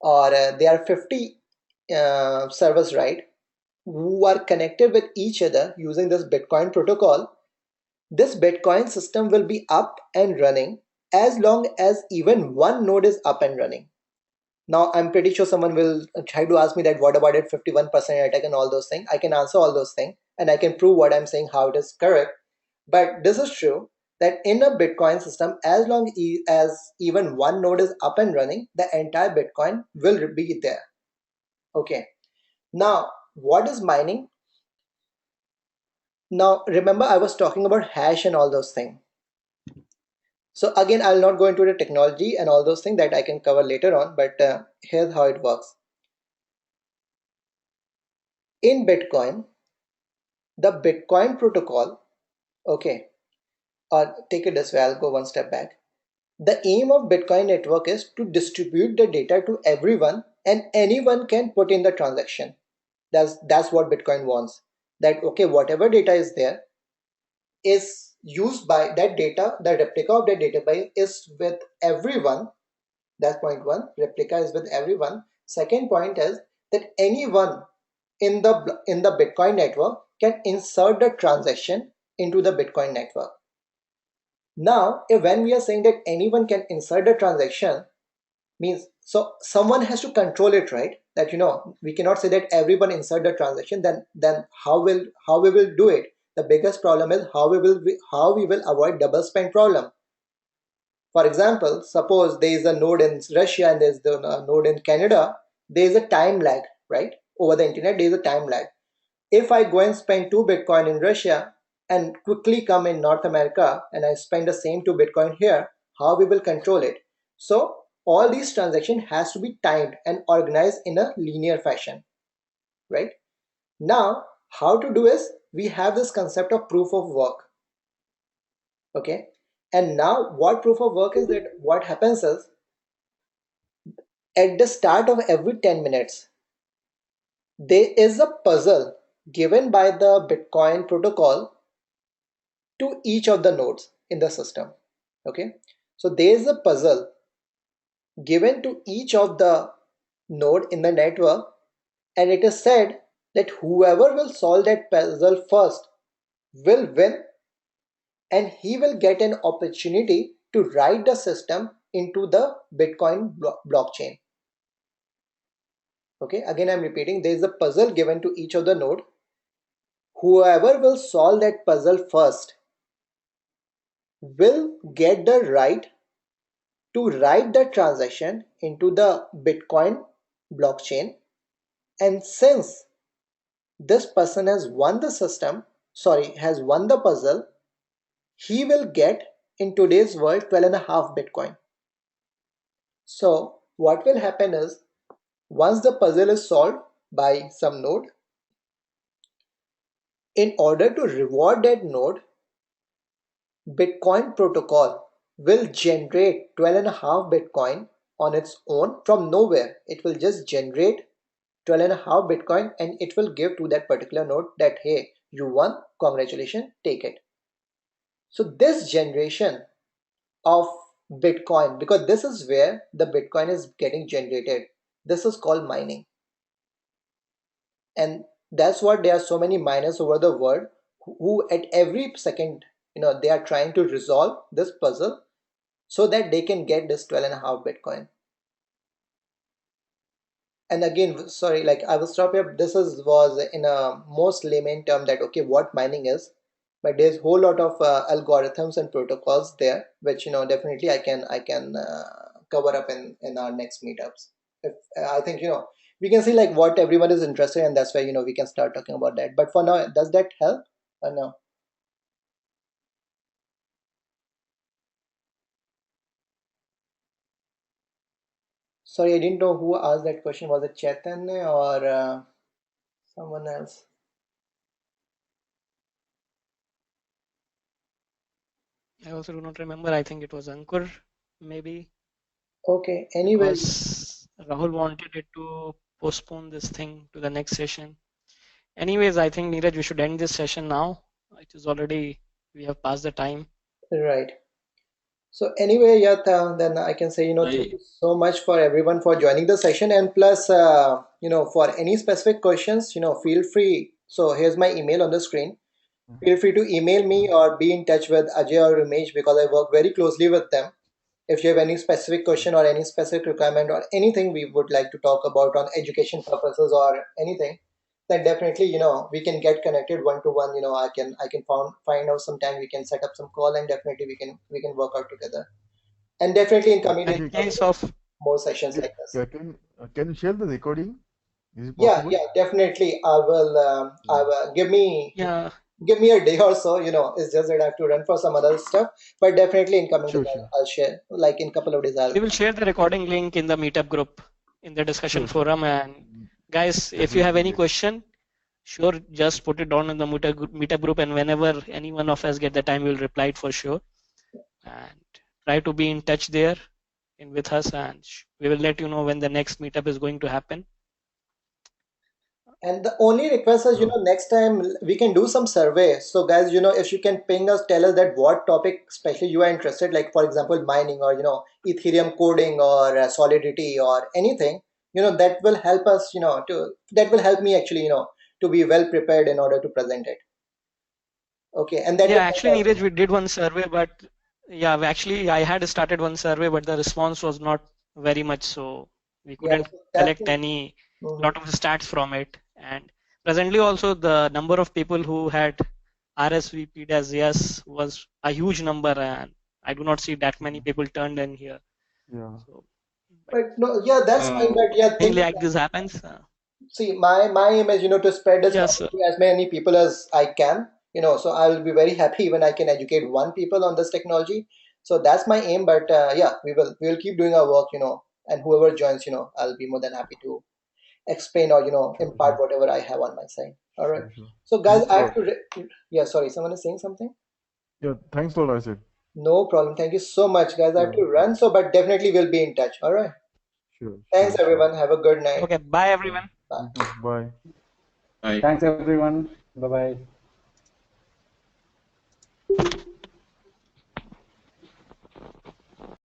or there are 50 servers, right, who are connected with each other using this Bitcoin protocol. This Bitcoin system will be up and running as long as even one node is up and running. Now, I'm pretty sure someone will try to ask me that what about it 51% attack and all those things. I can answer all those things and I can prove what I'm saying, how it is correct. But this is true that in a Bitcoin system, as long as even one node is up and running, the entire Bitcoin will be there. Okay. Now, what is mining? Now, remember I was talking about hash and all those things. So again, I'll not go into the technology and all those things that I can cover later on, but here's how it works. In Bitcoin, the Bitcoin protocol, okay, or take it this way, I'll go one step back. The aim of Bitcoin network is to distribute the data to everyone and anyone can put in the transaction. That's what Bitcoin wants. That, okay, whatever data is there is used by that data, the replica of that database is with everyone. That's point one. Replica is with everyone. Second point is that anyone in the Bitcoin network can insert the transaction into the Bitcoin network. Now, when we are saying that anyone can insert the transaction, means so someone has to control it, right? That, we cannot say that everyone insert the transaction. Then how we will do it? The biggest problem is how we will avoid double spend problem. For example, suppose there is a node in Russia and there's the node in Canada. There is a time lag, right? Over the internet, there is a time lag. If I go and spend 2 Bitcoin in Russia and quickly come in North America and I spend the same 2 Bitcoin here, how we will control it? So all these transactions has to be timed and organized in a linear fashion, right? Now, how to do is we have this concept of proof of work, okay? And now what proof of work is that what happens is at the start of every 10 minutes, there is a puzzle given by the Bitcoin protocol to each of the nodes in the system. Okay, so there is a puzzle given to each of the node in the network, and it is said that whoever will solve that puzzle first will win, and he will get an opportunity to write the system into the Bitcoin blockchain. Okay, again I'm repeating, there is a puzzle given to each of the node. Whoever will solve that puzzle first will get the right to write the transaction into the Bitcoin blockchain. And since this person has won the has won the puzzle, he will get in today's world 12.5 Bitcoin. So what will happen is once the puzzle is solved by some node, in order to reward that node, Bitcoin protocol will generate 12.5 Bitcoin on its own from nowhere. It will just generate 12.5 Bitcoin and it will give to that particular node that, hey, you won, congratulations, take it. So this generation of Bitcoin, because this is where the Bitcoin is getting generated, this is called mining. And that's what there are so many miners over the world who at every second, they are trying to resolve this puzzle so that they can get this 12.5 Bitcoin. And again, sorry, like I will stop here. This was in a most layman term that, okay, what mining is, but there's a whole lot of algorithms and protocols there, which, definitely I can cover up in our next meetups. If I think, we can see like what everyone is interested in, that's why, we can start talking about that. But for now, does that help or no? Sorry, I didn't know who asked that question. Was it Chaitanya or someone else? I also do not remember. I think it was Ankur, maybe, Okay. Anyway, because Rahul wanted it to postpone this thing to the next session. Anyways, I think Neeraj, we should end this session now. It is already, we have passed the time. right. So anyway, yeah, then I can say, thank you so much for everyone for joining the session. And plus, for any specific questions, feel free. So here's my email on the screen. Feel free to email me or be in touch with Ajay or Ramesh because I work very closely with them. If you have any specific question or any specific requirement or anything we would like to talk about on education purposes or anything, then definitely, we can get connected one to one. I can find out some time, we can set up some call, and definitely we can work out together. And definitely in coming days, And in case of, more sessions Yeah, like this. yeah, can you share the recording? Is it Yeah, possible? yeah, definitely. I will yeah, give me a day or so. It's just that I have to run for some other stuff. But definitely in coming days, Sure, sure. I'll share. Like in couple of days, I'll. we will share the recording link in the meetup group in the discussion Sure, sure. forum. And Mm, guys, if you have Definitely, any yes. question, sure, just put it down in the meetup group, and whenever any one of us get the time, we'll reply it for sure. And try to be in touch there with us, and we will let you know when the next meetup is going to happen. And the only request is, Sure. next time we can do some survey. So guys, if you can ping us, tell us that what topic especially you are interested, like for example, mining or, Ethereum coding or Solidity or anything, that will help us, that will help me actually, to be well prepared in order to present it. Okay. And that will Yeah, actually, help us. Neeraj, we did one survey, but yeah, I had started one survey, but the response was not very much, so we Yeah. couldn't So that collect will, any mhm. lot of stats from it. And presently, also the number of people who had RSVP'd as yes was a huge number, and I do not see that many people turned in here. Yeah. So, but But no, yeah, that's fine. But yeah, thing think like this happens. see, my aim is, to spread this Yes, knowledge to as many people as I can. So I will be very happy when I can educate one people on this technology. So that's my aim. But yeah, we will keep doing our work. And whoever joins, I'll be more than happy to explain or Sure, impart sure. whatever I have on my side. All right. Sure, sure. So guys, Thanks a I have lot. to. Yeah, sorry, someone is saying something. Yeah, thanks a lot, I said. No problem. Thank you so much, guys. I have Yeah, to run. So, but definitely we'll be in touch. All right. sure, Thanks, sure, sure. everyone. Have a good night. okay, bye Yeah. everyone. Bye. You too. Bye. Bye. Thanks everyone. Bye bye.